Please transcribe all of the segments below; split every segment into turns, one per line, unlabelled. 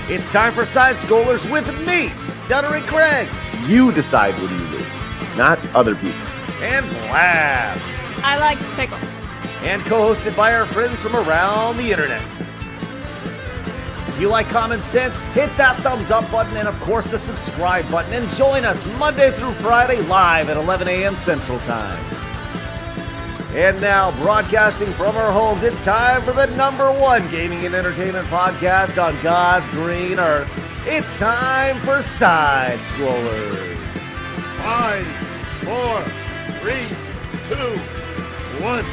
It's time for Side Scrollers with me, Stuttering Craig. You decide when you lose, not other people. And Blabs.
I like pickles.
And co-hosted by our friends from around the internet. If you like common sense, hit that thumbs up button and, of course, the subscribe button. And join us Monday through Friday live at 11 a.m. Central Time. And now, broadcasting from our homes, it's time for the #1 gaming and entertainment podcast on God's green earth. It's time for Side Scrollers.
5, 4, 3, 2, 1.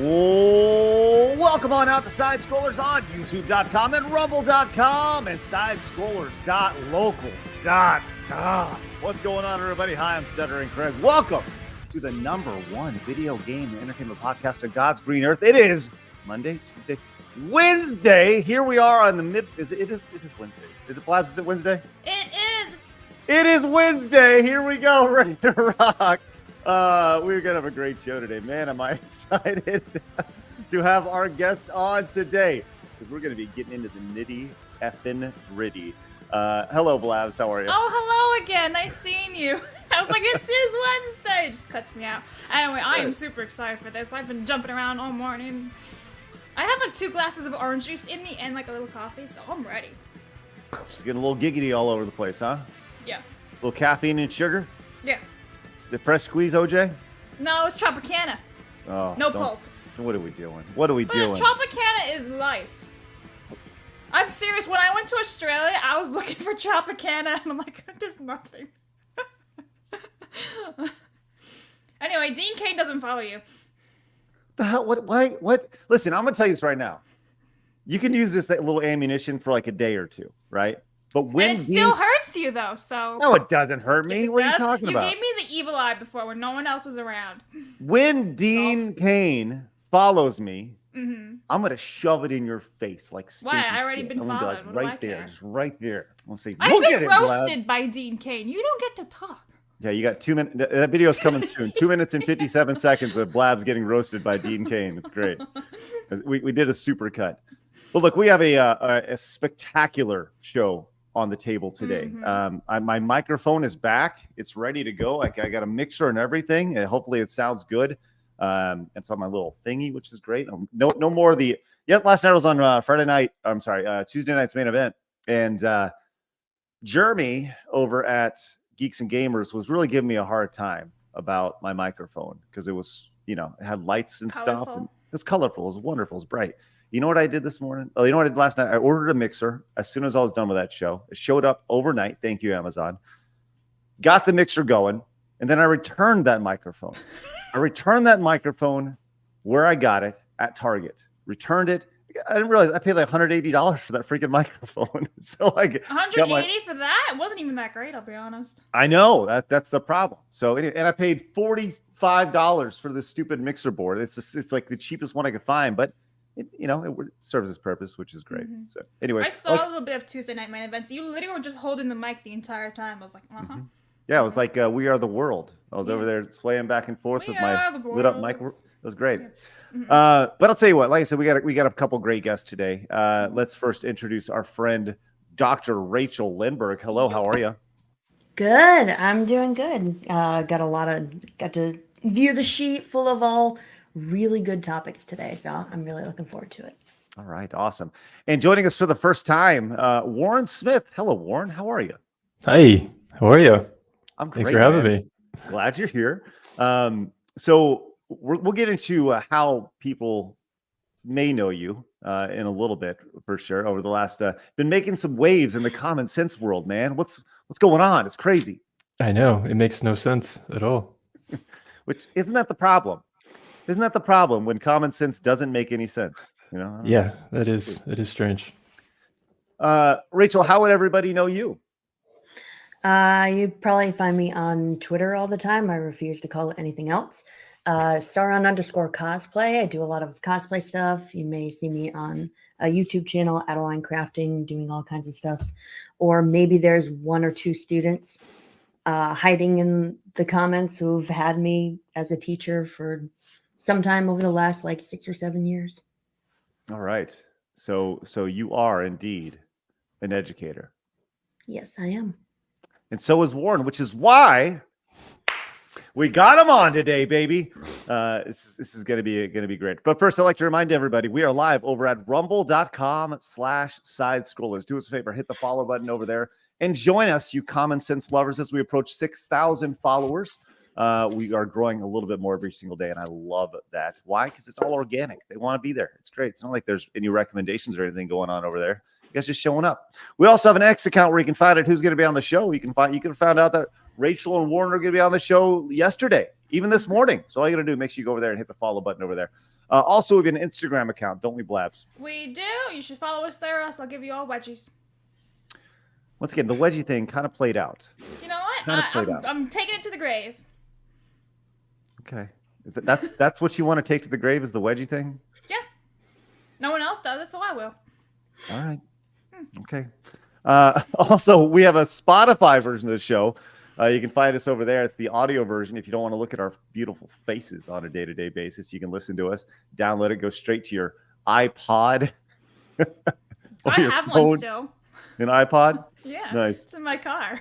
Whoa, welcome on out to Side Scrollers on YouTube.com and Rumble.com and SideScrollers.locals.com. What's going on, everybody? Hi, I'm Stuttering Craig. Welcome to the #1 video game and entertainment podcast on God's green earth. It is Monday, Tuesday, Wednesday. Here we are on the mid. It is Wednesday. Is it Blabs? Is it Wednesday?
It is.
It is Wednesday. Here we go, ready to rock. We're gonna have a great show today, man. Am I excited to have our guest on today? Because we're gonna be getting into the nitty effing gritty. Hello, Blabs. How are you?
Oh, hello again. Nice seeing you. I was like, it is Wednesday. It just cuts me out. Anyway, I am super excited for this. I've been jumping around all morning. I have like 2 glasses of orange juice in me and like a little coffee, so I'm ready.
Just getting a little giggity all over the place, huh?
Yeah.
A little caffeine and sugar?
Yeah.
Is it fresh squeeze, OJ?
No, it's Tropicana.
Oh,
no pulp.
What are we doing? What are we doing?
Tropicana is life. I'm serious. When I went to Australia, I was looking for Tropicana, and I'm like, there's nothing. Anyway, Dean Cain doesn't follow you.
The hell? What? Listen, I'm gonna tell you this right now. You can use this little ammunition for like a day or two, right? But when
and it still hurts you though, so
no, it doesn't hurt me. What are you talking about?
You gave me the evil eye before when no one else was around.
When Dean Cain follows me, I'm gonna shove it in your face like.
Why? I already been followed.
Like, right there, just right there. I'll say,
I've been roasted by Dean Cain. You don't get to talk.
Yeah, you got 2 minutes. That video's coming soon. 2 minutes and 57 seconds of Blabs getting roasted by Dean Cain. It's great. We did a super cut. But look, we have a spectacular show on the table today. My microphone is back. It's ready to go. I got a mixer and everything. And hopefully it sounds good. It's on my little thingy, which is great. No more of the. Yep, last night was on Friday night. I'm sorry, Tuesday night's main event. And Jeremy over at Geeks and Gamers was really giving me a hard time about my microphone because it was, it had lights and stuff. And it was colorful. It was wonderful. It was bright. You know what I did this morning? Oh, you know what I did last night? I ordered a mixer as soon as I was done with that show. It showed up overnight. Thank you, Amazon. Got the mixer going, and then I returned that microphone. I returned that microphone where I got it at Target. Returned it. I didn't realize I paid like $180 for that freaking microphone. So I
$180 for that? It wasn't even that great, I'll be honest.
I know that's the problem. So anyway, and I paid $45 for this stupid mixer board. It's like the cheapest one I could find, but it serves its purpose, which is great. So anyway,
I saw a little bit of Tuesday Night Main Events. You literally were just holding the mic the entire time. I was like,
Yeah, it was like We Are the World. I was over there swaying back and forth with my lit up mic. It was great. Yeah. But I'll tell you what, like I said, we got a couple great guests today. Let's first introduce our friend, Dr. Rachel Lindberg. Hello, how are you?
Good. I'm doing good. Got to view the sheet full of all really good topics today. So I'm really looking forward to it.
All right. Awesome. And joining us for the first time, Warren Smith. Hello, Warren. How are you?
Hi, how are you?
I'm great.
Thanks for having me.
Glad you're here. So we'll get into how people may know you in a little bit for sure. Over the last, been making some waves in the common sense world, man. What's going on? It's crazy.
I know, it makes no sense at all.
Which isn't that the problem? Isn't that the problem when common sense doesn't make any sense?
Yeah, it is strange.
Rachel, how would everybody know you?
You probably find me on Twitter all the time. I refuse to call it anything else. Staron_cosplay. I do a lot of cosplay stuff. You may see me on a YouTube channel, Adeline Crafting, doing all kinds of stuff. Or maybe there's 1 or 2 students hiding in the comments who've had me as a teacher for some time over the last like 6 or 7 years.
All right. So you are indeed an educator.
Yes, I am.
And so is Warren, which is why we got him on today, baby. This is gonna be great. But first, I'd like to remind everybody we are live over at rumble.com/side-scrollers. Do us a favor, hit the follow button over there and join us, you common sense lovers, as we approach 6,000 followers. We are growing a little bit more every single day, and I love that. Why? Because it's all organic. They want to be there. It's great. It's not like there's any recommendations or anything going on over there. You guys just showing up. We also have an X account where you can find out who's going to be on the show. You can find out that Rachel and Warren are going to be on the show yesterday, even this morning. So all you got to do, make sure you go over there and hit the follow button over there. Also, we have an Instagram account, don't we, Blabs?
We do. You should follow us there, or else I'll give you all wedgies.
Once again, the wedgie thing kind of played out.
You know what?
Kind of played out.
I'm taking it to the grave.
Okay. That's what you want to take to the grave, is the wedgie thing?
Yeah. No one else does it, so I will.
All right. Okay. Also, we have a Spotify version of the show. You can find us over there. It's the audio version. If you don't want to look at our beautiful faces on a day-to-day basis, you can listen to us, download it, go straight to your iPod.
I have one still.
An iPod?
Yeah.
Nice.
It's in my car.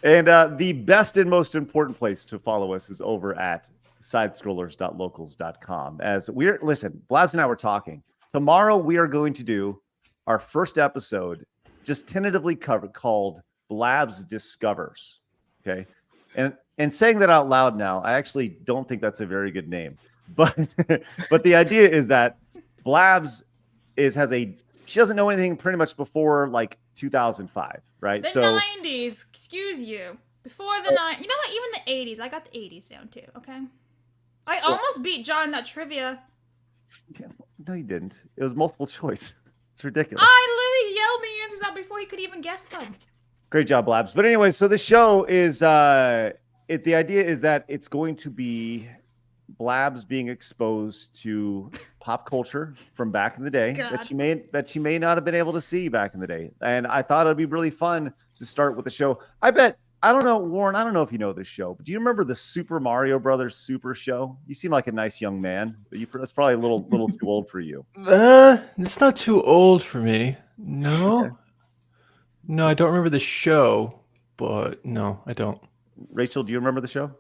And the best and most important place to follow us is over at sidescrollers.locals.com. As listen, Blabs and I were talking. Tomorrow we are going to do our first episode, just tentatively covered, called Blabs Discovers. Okay. And saying that out loud now, I actually don't think that's a very good name. But the idea is that Blabs she doesn't know anything pretty much before like 2005, right?
The 90s, excuse you. Before the 90s. You know what? Even the 80s. I got the 80s down too, okay? I almost beat John in that trivia.
Yeah, no, you didn't. It was multiple choice. It's ridiculous.
I literally yelled the answers out before he could even guess them.
Great job, Blabs. But anyway, so the show is the idea is that it's going to be Blabs being exposed to pop culture from back in the day that you may not have been able to see back in the day. And I thought it'd be really fun to start with the show. I don't know, Warren, I don't know if you know this show, but do you remember the Super Mario Brothers Super Show? You seem like a nice young man, but that's probably a little too old for you.
It's not too old for me. No. Okay. No, I don't remember the show, but no, I don't. Rachel,
do you remember the show?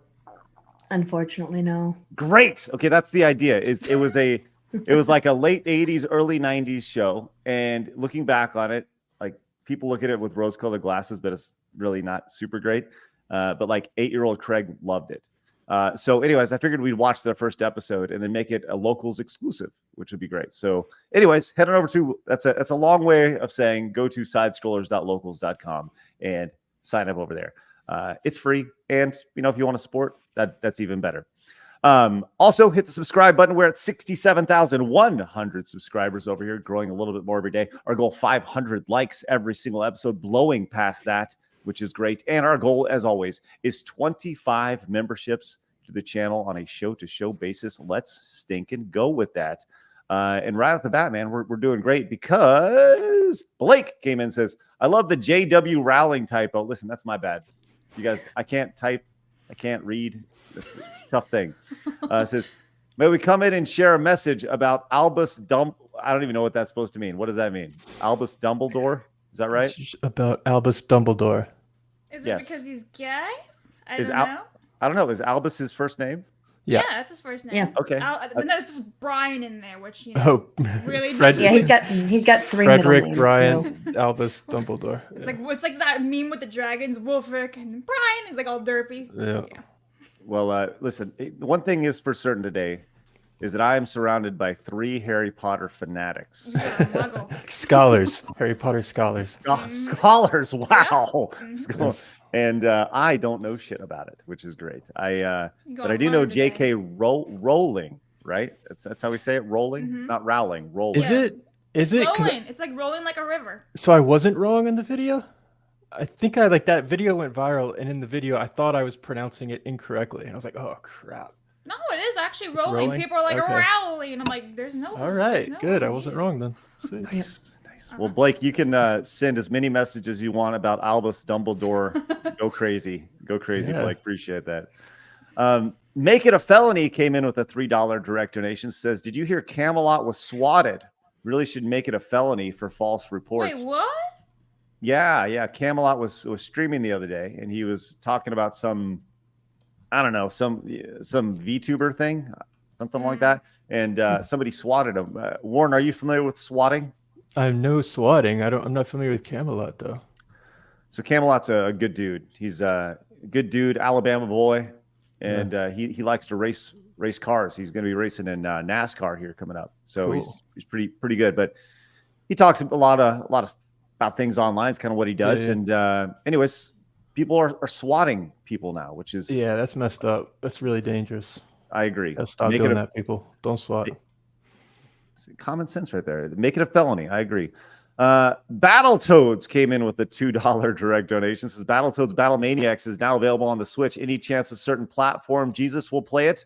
Unfortunately, no.
Great. Okay, that's the idea. It was like a late 80s, early 90s show. And looking back on it, like people look at it with rose-colored glasses, but it's really not super great. But like 8-year-old Craig loved it. So anyways, I figured we'd watch the first episode and then make it a locals exclusive, which would be great. So anyways, head on over to, that's a long way of saying, go to sidescrollers.locals.com and sign up over there. It's free. And if you want to support, that's even better. Also hit the subscribe button. We're at 67,100 subscribers over here, growing a little bit more every day. Our goal, 500 likes every single episode, blowing past that, which is great. And our goal, as always, is 25 memberships to the channel on a show-to-show basis. Let's stinking go with that. And right off the bat, man, we're doing great because Blake came in and says, I love the J.W. Rowling typo. Listen, that's my bad. You guys, I can't type. I can't read. It's a tough thing. It says, may we come in and share a message about Albus I don't even know what that's supposed to mean. What does that mean? Albus Dumbledore? Is that right?
About Albus Dumbledore.
Is it because he's gay? I don't know.
I don't know. Is Albus his first name?
Yeah, that's his first name.
Yeah.
Okay.
Then there's just Brian in there, which really.
He's got 3
Frederick,
middle names.
Brian, Albus Dumbledore.
It's like that meme with the dragons, Wolfric, and Brian is like all derpy.
Yeah.
Well, listen. One thing is for certain today is that I am surrounded by 3 Harry Potter fanatics.
Scholars, Harry Potter scholars.
Scholars, wow.
Mm-hmm.
Yes.
And I don't know shit about it, which is great. But I do know J.K. Rowling, right? That's how we say it, Rowling, not Rowling. Rowling.
Is it?
Rolling. It's like rolling like a river.
So I wasn't wrong in the video? I think that video went viral, and in the video I thought I was pronouncing it incorrectly. And I was like, oh crap.
No, it is actually rolling. People are like, Rowling. And I'm like, there's no.
All right,
no
good. I wasn't wrong then.
Nice. Well, Blake, you can send as many messages as you want about Albus Dumbledore. Go crazy. Yeah. Blake. Appreciate that. Make It a Felony came in with a $3 direct donation. Says, did you hear Camelot was swatted really should make it a felony for false reports.
Wait, what?
Yeah. Camelot was streaming the other day, and he was talking about some, I don't know, some VTuber thing, something like that. And somebody swatted him. Warren, are you familiar with swatting?
I'm no swatting. I'm not familiar with Camelot though.
So Camelot's a good dude. He's a good dude, Alabama boy, and he likes to race cars. He's going to be racing in NASCAR here coming up. So
cool.
he's pretty good. But he talks a lot about things online. It's kind of what he does. And anyways, people are swatting people now, which is
that's messed up. That's really dangerous.
I agree.
Let's stop doing that, people. Don't swat.
It's common sense right there. Make it a felony. I agree. Battletoads came in with a $2 direct donation. Says Battletoads Battle Maniacs is now available on the Switch. Any chance a certain platform Jesus will play it?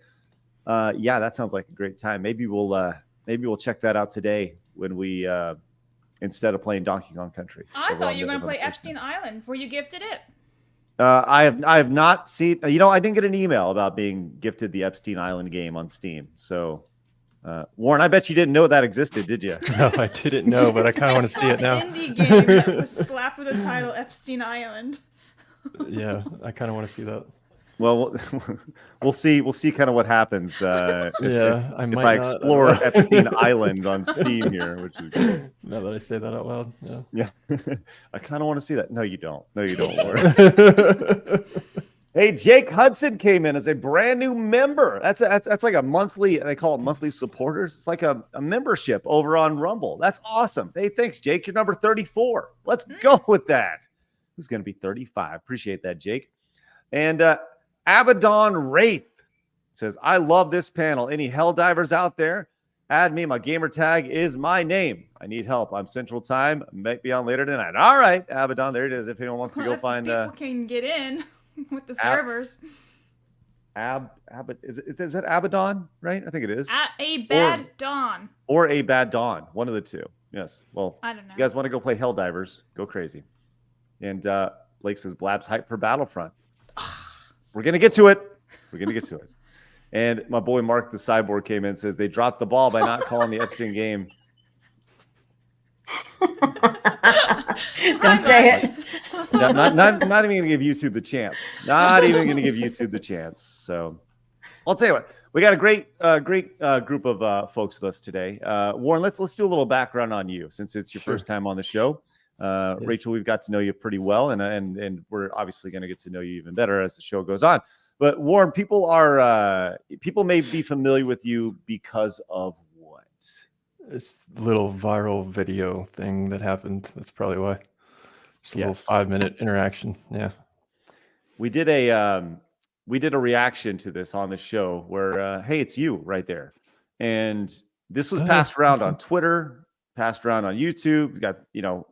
Yeah, that sounds like a great time. Maybe we'll check that out today when we instead of playing Donkey Kong Country.
I thought you were going to play Epstein Island. Were you gifted it?
I have not seen. I didn't get an email about being gifted the Epstein Island game on Steam. So, Warren, I bet you didn't know that existed, did you?
No, I didn't know, but I kind of want to see it now.
Indie game that was slapped with the title Epstein Island.
Yeah, I kind of want to see that.
Well, we'll see. We'll see kind of what happens. If I explore Epstein Island on Steam here, which is good.
Now that I say that out loud,
yeah. I kind of want to see that. No, you don't. Warren. Hey, Jake Hudson came in as a brand new member. That's like a monthly. They call it monthly supporters. It's like a membership over on Rumble. That's awesome. Hey, thanks, Jake. You're number 34. Let's go with that. Who's going to be 35? Appreciate that, Jake. And Abaddon Wraith says, I love this panel. Any Helldivers out there? Add me. My gamer tag is my name. I need help. I'm Central Time. Might be on later tonight. All right, Abaddon. There it is. If anyone wants to go find...
People can get in with the servers.
Is that Abaddon, right? I think it is.
Abaddon.
Or Abaddon. One of the two. Yes. Well,
I don't know.
If you guys want to go play Helldivers, go crazy. And Blake says, Blab's hype for Battlefront. We're going to get to it. And my boy Mark the Cyborg came in and says they dropped the ball by not calling the Epstein game.
Don't say it.
Not even going to give YouTube the chance. Not even going to give YouTube the chance. So I'll tell you what. We got a great group of folks with us today. Warren, let's do a little background on you since it's your first time on the show. Rachel, we've got to know you pretty well, and we're obviously going to get to know you even better as the show goes on. But Warren, people may be familiar with you because of what?
This little viral video thing that happened. That's probably why. Just a little 5-minute interaction. Yeah,
we did a reaction to this on the show where hey, it's you right there, and this was passed around on Twitter. Passed around on YouTube. It's got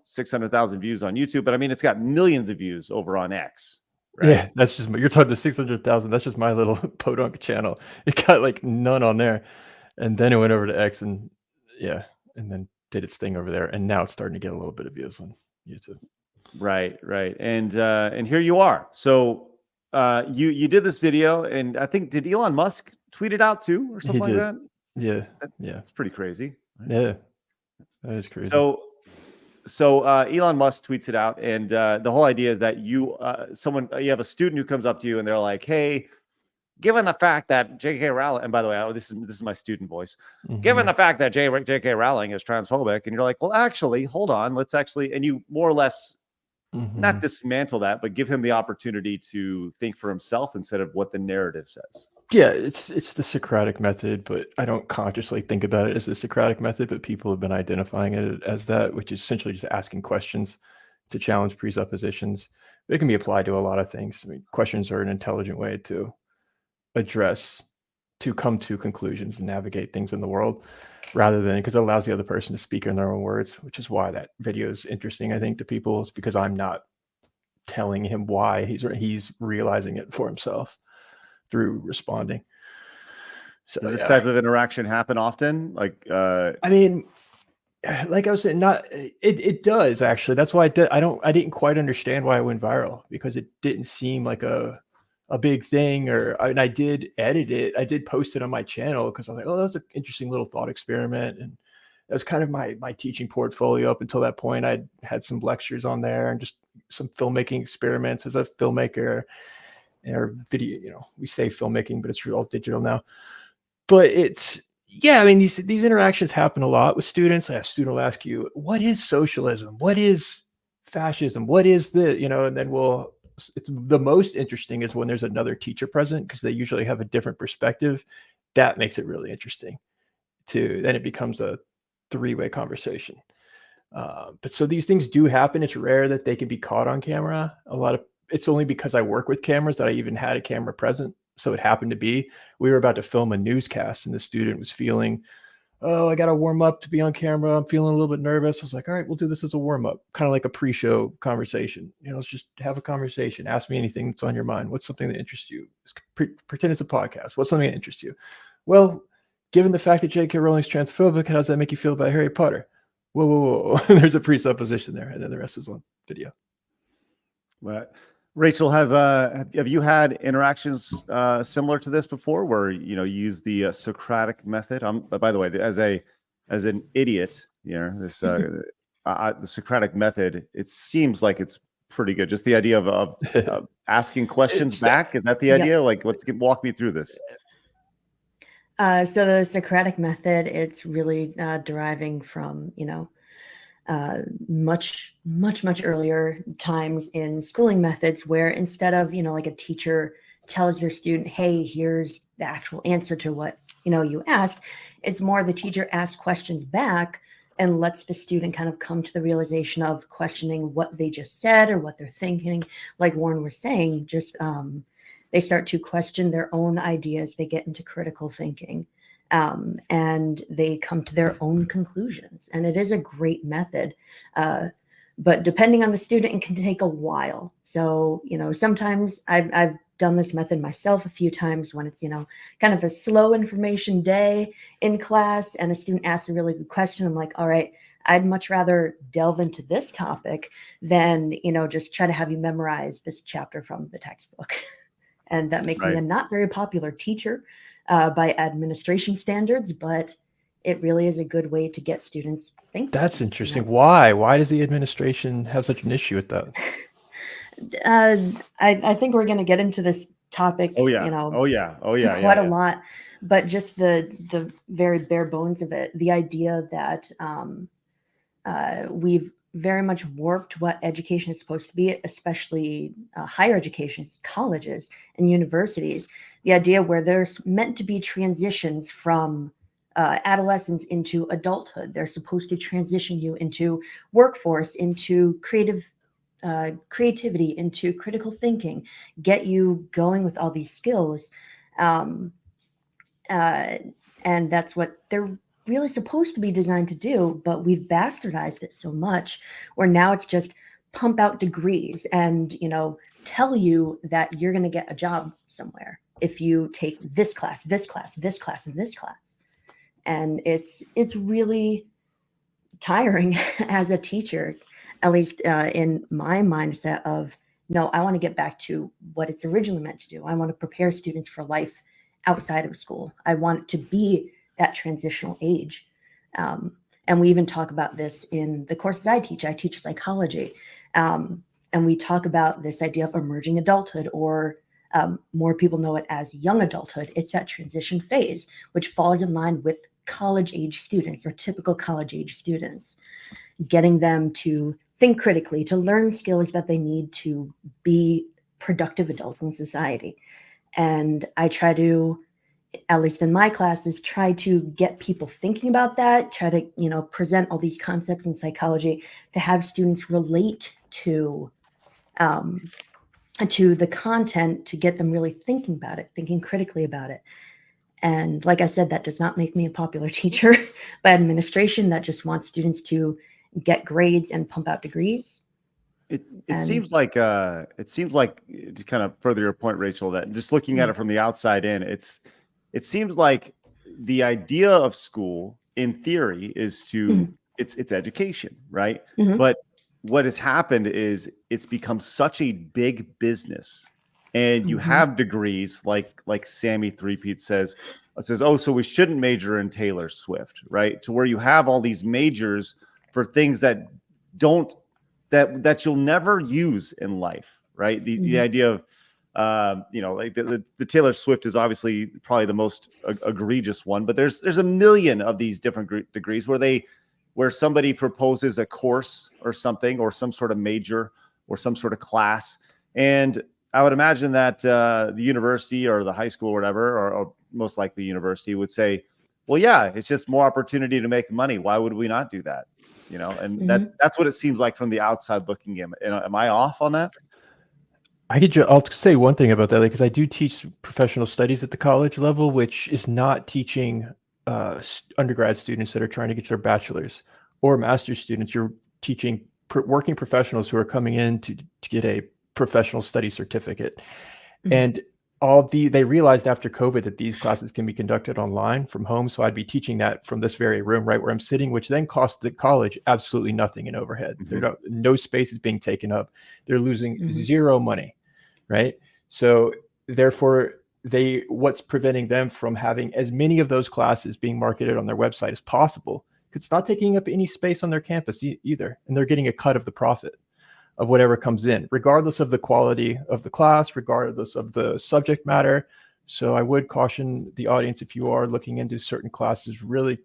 600,000 views on YouTube, but I mean it's got millions of views over on X. Right? Yeah,
that's just you're talking the 600,000. That's just my little podunk channel. It got like none on there, and then it went over to X, and and then did its thing over there, and now it's starting to get a little bit of views on YouTube.
Right, and here you are. So you did this video, and I think did Elon Musk tweet it out too, or something like that?
Yeah,
it's pretty crazy. Right?
Yeah. That is crazy.
So Elon Musk tweets it out, and the whole idea is that you have a student who comes up to you, and they're like, "Hey, given the fact that J.K. Rowling," and by the way, this is my student voice. Mm-hmm. Given the fact that J.K. Rowling is transphobic, and you're like, "Well, actually, hold on, let's actually," and you more or less not dismantle that, but give him the opportunity to think for himself instead of what the narrative says.
Yeah, it's the Socratic method, but I don't consciously think about it as the Socratic method, but people have been identifying it as that, which is essentially just asking questions to challenge presuppositions. It can be applied to a lot of things. I mean, questions are an intelligent way to come to conclusions and navigate things in the world, rather than because it allows the other person to speak in their own words, which is why that video is interesting, I think, to people. It's because I'm not telling him why he's realizing it for himself through responding. So
does this type of interaction happen often? Like,
I mean, like I was saying, it does actually. That's why I didn't quite understand why it went viral, because it didn't seem like a big thing. And I did edit it. I did post it on my channel because I was like, oh, that's an interesting little thought experiment. And That was kind of my teaching portfolio up until that point. I'd had some lectures on there and just some filmmaking experiments as a filmmaker or video. We say filmmaking, but it's all digital now. But I mean, these interactions happen a lot with students. A student will ask you, what is socialism? What is fascism? What is the, and then it's the most interesting is when there's another teacher present, because they usually have a different perspective. That makes it really interesting then it becomes a three-way conversation. But so these things do happen. It's rare that they can be caught on camera. It's only because I work with cameras that I even had a camera present. So it happened to be, we were about to film a newscast and the student was feeling, oh, I got to warm up to be on camera. I'm feeling a little bit nervous. I was like, all right, we'll do this as a warm up, kind of like a pre-show conversation. Let's just have a conversation. Ask me anything that's on your mind. What's something that interests you? Pretend it's a podcast. What's something that interests you? Well, given the fact that J.K. Rowling's transphobic, how does that make you feel about Harry Potter? Whoa. There's a presupposition there. And then the rest is on video.
But Rachel, have you had interactions similar to this before, where you use the Socratic method? By the way, as an idiot, this the Socratic method, it seems like it's pretty good. Just the idea of asking questions back. Is that the idea? Like, walk me through this.
So the Socratic method, it's really deriving from, much earlier times in schooling methods, where instead of, like a teacher tells your student, hey, here's the actual answer to what, you asked, it's more the teacher asks questions back and lets the student kind of come to the realization of questioning what they just said or what they're thinking. Like Warren was saying, just they start to question their own ideas. They get into critical thinking, and they come to their own conclusions. And it is a great method. But depending on the student, it can take a while. So, sometimes I've done this method myself a few times when it's, kind of a slow information day in class and a student asks a really good question. I'm like, all right, I'd much rather delve into this topic than, just try to have you memorize this chapter from the textbook. And that makes me a not very popular teacher by administration standards, but it really is a good way to get students thinking.
That's interesting. Why? Why does the administration have such an issue with that?
I think we're going to get into this topic. Quite a lot, but just the very bare bones of it, the idea that we've very much warped what education is supposed to be, especially higher education, colleges and universities. The idea where there's meant to be transitions from adolescence into adulthood. They're supposed to transition you into workforce, into creativity, into critical thinking, get you going with all these skills. And that's what they're really supposed to be designed to do, but we've bastardized it so much where now it's just pump out degrees and, tell you that you're going to get a job somewhere if you take this class, this class, this class, and this class. And it's really tiring as a teacher, at least in my mindset of, no, I want to get back to what it's originally meant to do. I want to prepare students for life outside of school. I want it to be that transitional age. And we even talk about this in the courses I teach. I teach psychology. And we talk about this idea of emerging adulthood, or more people know it as young adulthood. It's that transition phase, which falls in line with college age students or typical college age students, getting them to think critically, to learn skills that they need to be productive adults in society. And I try to, at least in my classes, try to get people thinking about that, try to, present all these concepts in psychology to have students relate to the content, to get them really thinking about it, thinking critically about it. And like I said, that does not make me a popular teacher by administration that just wants students to get grades and pump out degrees.
It seems like to kind of further your point, Rachel, that just looking at it from the outside in, it seems like the idea of school in theory is to it's education, right? But what has happened is it's become such a big business and you have degrees like Sammy Threepeat says, oh, so we shouldn't major in Taylor Swift, right? To where you have all these majors for things that you'll never use in life, right? The idea of like the Taylor Swift is obviously probably the most egregious one, but there's a million of these different degrees where somebody proposes a course or something, or some sort of major or some sort of class. And I would imagine that the university or the high school or whatever, or most likely university, would say, well, yeah, it's just more opportunity to make money. Why would we not do that? And that's what it seems like from the outside looking in. Am I off on that?
I'll say one thing about that, because I do teach professional studies at the college level, which is not teaching undergrad students that are trying to get their bachelor's or master's students. You're teaching working professionals who are coming in to get a professional study certificate. And they realized after COVID that these classes can be conducted online from home. So I'd be teaching that from this very room right where I'm sitting, which then costs the college absolutely nothing in overhead. No space is being taken up. They're losing zero money, right? So therefore, what's preventing them from having as many of those classes being marketed on their website as possible? It's not taking up any space on their campus either. And they're getting a cut of the profit of whatever comes in, regardless of the quality of the class, regardless of the subject matter. So I would caution the audience, if you are looking into certain classes, really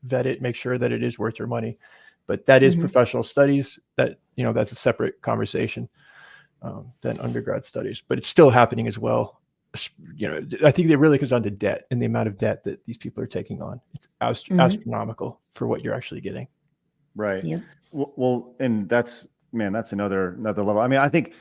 vet it, make sure that it is worth your money. But that is professional studies. That's a separate conversation than undergrad studies, but it's still happening as well. I think it really comes down to debt and the amount of debt that these people are taking on. It's astronomical for what you're actually getting.
Right. Yeah. Well, and that's another level. I mean, I think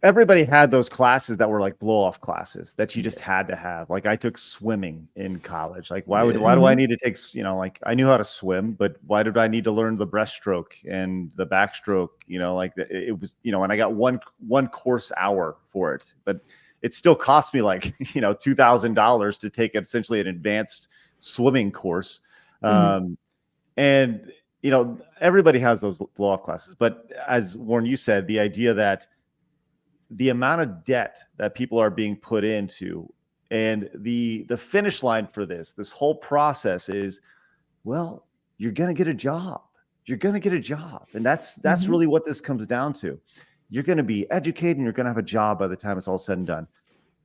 everybody had those classes that were like blow off classes that you just had to have. Like I took swimming in college. Like why do I need to take, like I knew how to swim, but why did I need to learn the breaststroke and the backstroke? Like it was, and I got one course hour for it, but it still cost me like, $2,000 to take essentially an advanced swimming course. And everybody has those blow off classes, but as Warren, you said, the idea that the amount of debt that people are being put into and the finish line for this whole process is, well, you're going to get a job. You're going to get a job. And that's really what this comes down to. You're going to be educated and you're going to have a job by the time it's all said and done.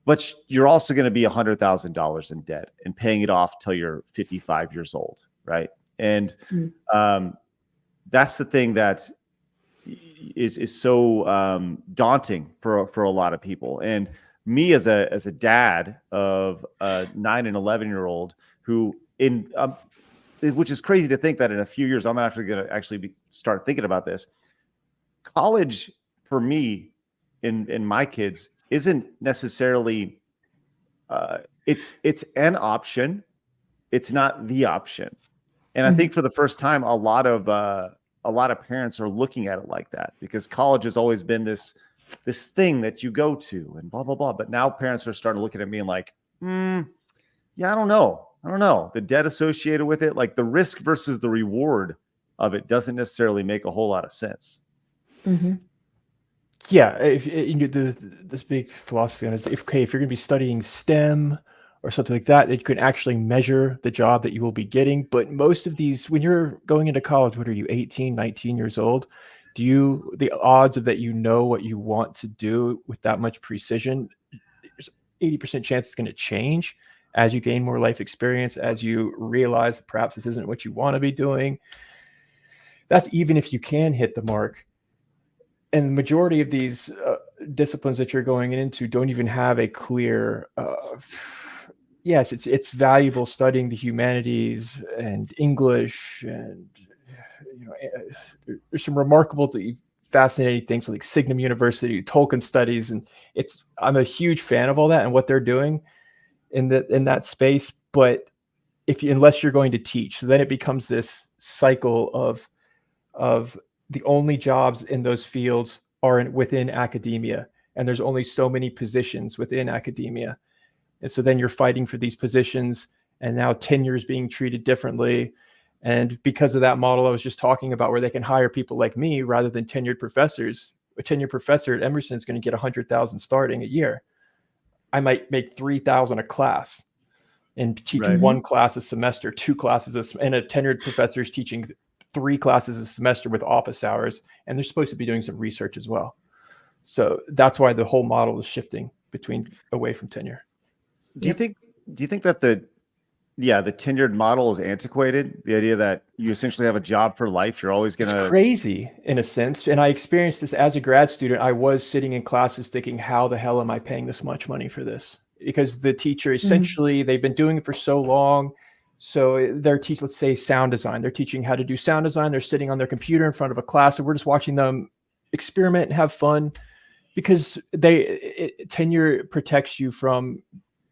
But you're also going to be $100,000 in debt and paying it off till you're 55 years old. Right. And that's the thing that is so daunting for a lot of people. And me as a dad of a 9 and 11-year-old who which is crazy to think that in a few years I'm actually going to start thinking about this. College for me in my kids isn't necessarily it's an option. It's not the option. And I think for the first time, a lot of parents are looking at it like that, because college has always been this thing that you go to and blah, blah, blah. But now parents are starting to look at me and like, yeah, I don't know. The debt associated with it, like the risk versus the reward of it doesn't necessarily make a whole lot of sense.
Yeah. This big philosophy on it is, if you're going to be studying STEM or something like that, it could actually measure the job that you will be getting. But most of these, when you're going into college, what are you, 18, 19 years old? The odds of that what you want to do with that much precision, there's 80% chance it's going to change as you gain more life experience, as you realize that perhaps this isn't what you want to be doing. That's even if you can hit the mark. And the majority of these disciplines that you're going into don't even have a clear yes, it's valuable studying the humanities and English, and there's some remarkable, fascinating things like Signum University, Tolkien studies, and I'm a huge fan of all that and what they're doing in that space. But unless you're going to teach, so then it becomes this cycle of the only jobs in those fields are within academia, and there's only so many positions within academia. And so then you're fighting for these positions, and now tenure is being treated differently. And because of that model I was just talking about, where they can hire people like me rather than tenured professors, a tenured professor at Emerson is going to get 100,000 starting a year. I might make 3,000 a class and teach
Right.
one class a semester, 2 classes, and a tenured professor is teaching 3 classes a semester with office hours, and they're supposed to be doing some research as well. So that's why the whole model is shifting away from tenure.
Do you think that the tenured model is antiquated? The idea that you essentially have a job for life, you're always going to...
It's crazy in a sense. And I experienced this as a grad student. I was sitting in classes thinking, how the hell am I paying this much money for this? Because the teacher essentially, they've been doing it for so long. So they're teaching, let's say, sound design. They're teaching how to do sound design. They're sitting on their computer in front of a class, and we're just watching them experiment and have fun, because tenure protects you from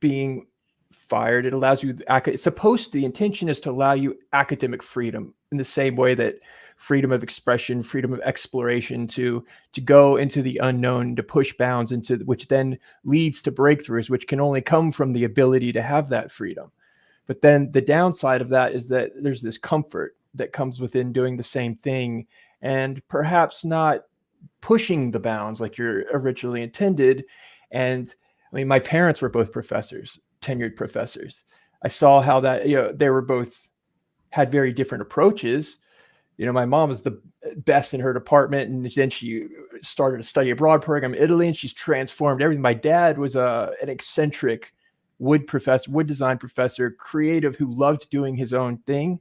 being fired. It allows you, the intention is to allow you academic freedom in the same way that freedom of expression, freedom of exploration, to go into the unknown, to push bounds which then leads to breakthroughs, which can only come from the ability to have that freedom. But then the downside of that is that there's this comfort that comes within doing the same thing and perhaps not pushing the bounds like you're originally intended. And I mean, my parents were both professors, tenured professors. I saw how that, they were both had very different approaches. My mom was the best in her department, and then she started a study abroad program in Italy, and she's transformed everything. My dad was an eccentric wood design professor, creative, who loved doing his own thing.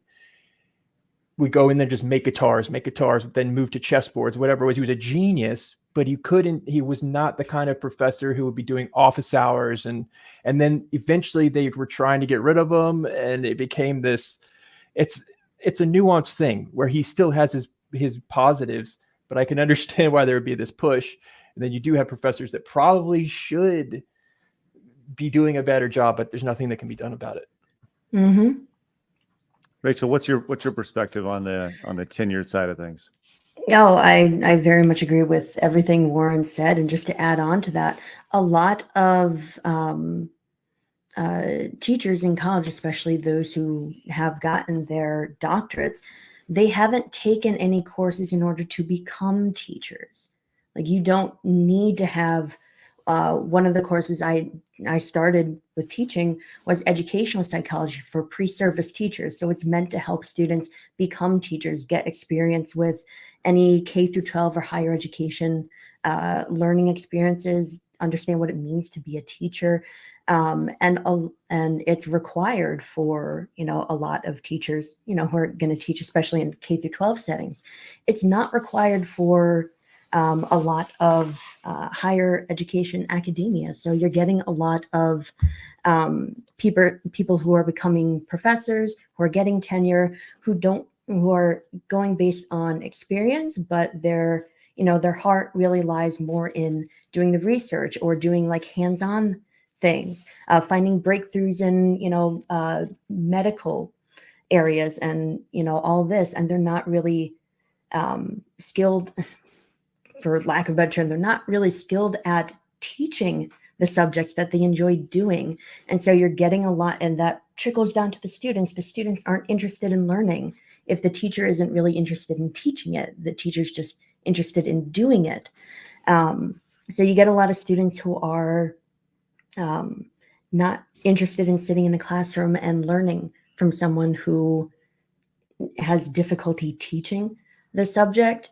Would go in there, just make guitars, then move to chessboards, whatever it was. He was a genius, but he was not the kind of professor who would be doing office hours. And then eventually they were trying to get rid of him, and it became this, it's a nuanced thing where he still has his positives, but I can understand why there would be this push. And then you do have professors that probably should be doing a better job, but there's nothing that can be done about it.
Mm-hmm.
Rachel, what's your perspective on the tenured side of things?
Oh, I very much agree with everything Warren said. And just to add on to that, a lot of teachers in college, especially those who have gotten their doctorates, they haven't taken any courses in order to become teachers. Like, you don't need to have one of the courses I started with teaching was educational psychology for pre-service teachers. So it's meant to help students become teachers, get experience with any K through 12 or higher education learning experiences, understand what it means to be a teacher. And it's required for, a lot of teachers, who are going to teach, especially in K through 12 settings. It's not required for a lot of higher education academia. So you're getting a lot of people who are becoming professors, who are getting tenure, who are going based on experience, but their heart really lies more in doing the research or doing like hands-on things, finding breakthroughs in, medical areas and, all this. And they're not really skilled, for lack of a better term, they're not really skilled at teaching the subjects that they enjoy doing. And so you're getting a lot, and that trickles down to the students. The students aren't interested in learning if the teacher isn't really interested in teaching it. The teacher's just interested in doing it. So you get a lot of students who are not interested in sitting in a classroom and learning from someone who has difficulty teaching the subject.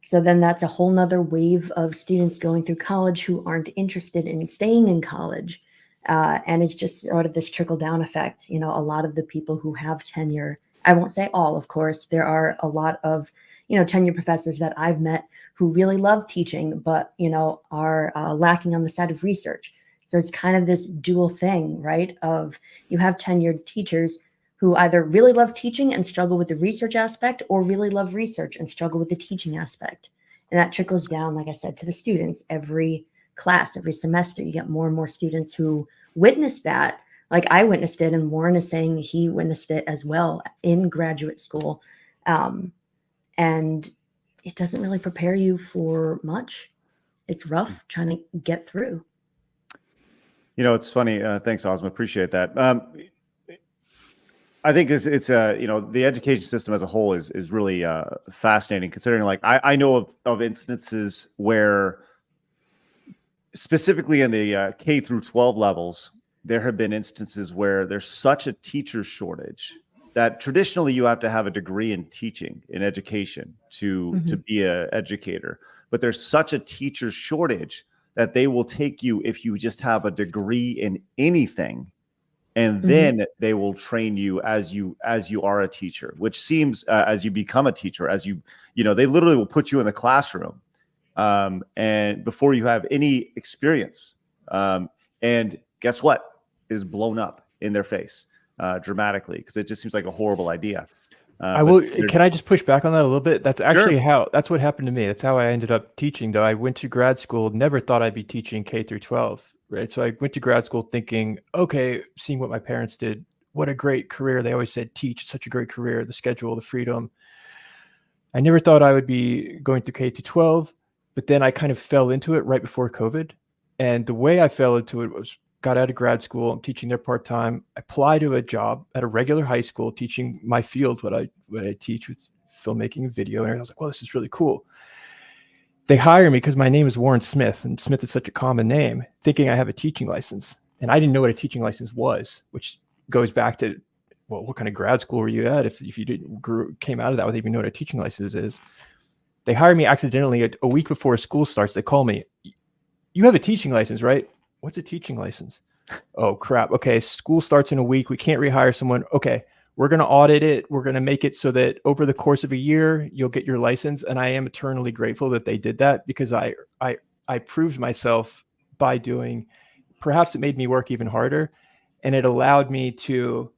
So then that's a whole nother wave of students going through college who aren't interested in staying in college. And it's just sort of this trickle down effect. A lot of the people who have tenure, I won't say all, of course, there are a lot of, tenure professors that I've met who really love teaching, but, are lacking on the side of research. So it's kind of this dual thing, right? Of you have tenured teachers who either really love teaching and struggle with the research aspect, or really love research and struggle with the teaching aspect. And that trickles down, like I said, to the students. Every class, every semester, you get more and more students who witness that. Like I witnessed it, and Warren is saying he witnessed it as well in graduate school. And it doesn't really prepare you for much. It's rough trying to get through.
It's funny. Thanks, Ozma. Appreciate that. I think it's the education system as a whole is really fascinating, considering like I know of instances where specifically in the K through 12 levels, there have been instances where there's such a teacher shortage that traditionally you have to have a degree in teaching, in education to be an educator. But there's such a teacher shortage that they will take you if you just have a degree in anything, and then they will train you as you are a teacher, which seems as you become a teacher, they literally will put you in the classroom and before you have any experience. And guess what? It is blown up in their face dramatically, because it just seems like a horrible idea.
Can I just push back on that a little bit? That's actually that's what happened to me. That's how I ended up teaching, though. I went to grad school, never thought I'd be teaching K through 12, right? So I went to grad school thinking, okay, seeing what my parents did, what a great career. They always said, teach, such a great career, the schedule, the freedom. I never thought I would be going to K through 12, but then I kind of fell into it right before COVID. And the way I fell into it was, got out of grad school, I'm teaching there part-time, I applied to a job at a regular high school teaching my field, what I teach with filmmaking and video. And I was like, well, this is really cool. They hire me because my name is Warren Smith, and Smith is such a common name, thinking I have a teaching license. And I didn't know what a teaching license was, which goes back to, well, what kind of grad school were you at if you came out of that without even knowing what a teaching license is? They hired me accidentally a week before school starts. They call me, you have a teaching license, right? What's a teaching license? Oh, crap. Okay, school starts in a week. We can't rehire someone. Okay, we're going to audit it. We're going to make it so that over the course of a year, you'll get your license. And I am eternally grateful that they did that, because I proved myself by doing, perhaps it made me work even harder, and it allowed me to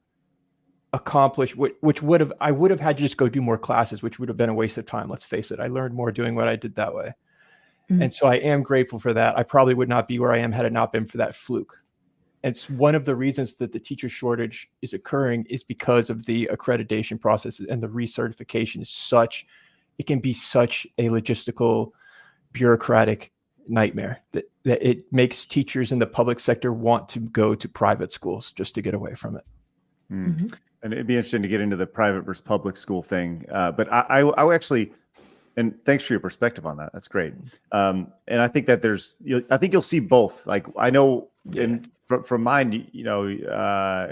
accomplish I would have had to just go do more classes, which would have been a waste of time. Let's face it. I learned more doing what I did that way. And so I am grateful for that. I probably would not be where I am had it not been for that fluke. And it's one of the reasons that the teacher shortage is occurring, is because of the accreditation process, and the recertification is it can be such a logistical, bureaucratic nightmare that it makes teachers in the public sector want to go to private schools just to get away from it.
And it'd be interesting to get into the private versus public school thing. But I actually, and thanks for your perspective on that. That's great. And I think that I think you'll see both. Like, I know from mine,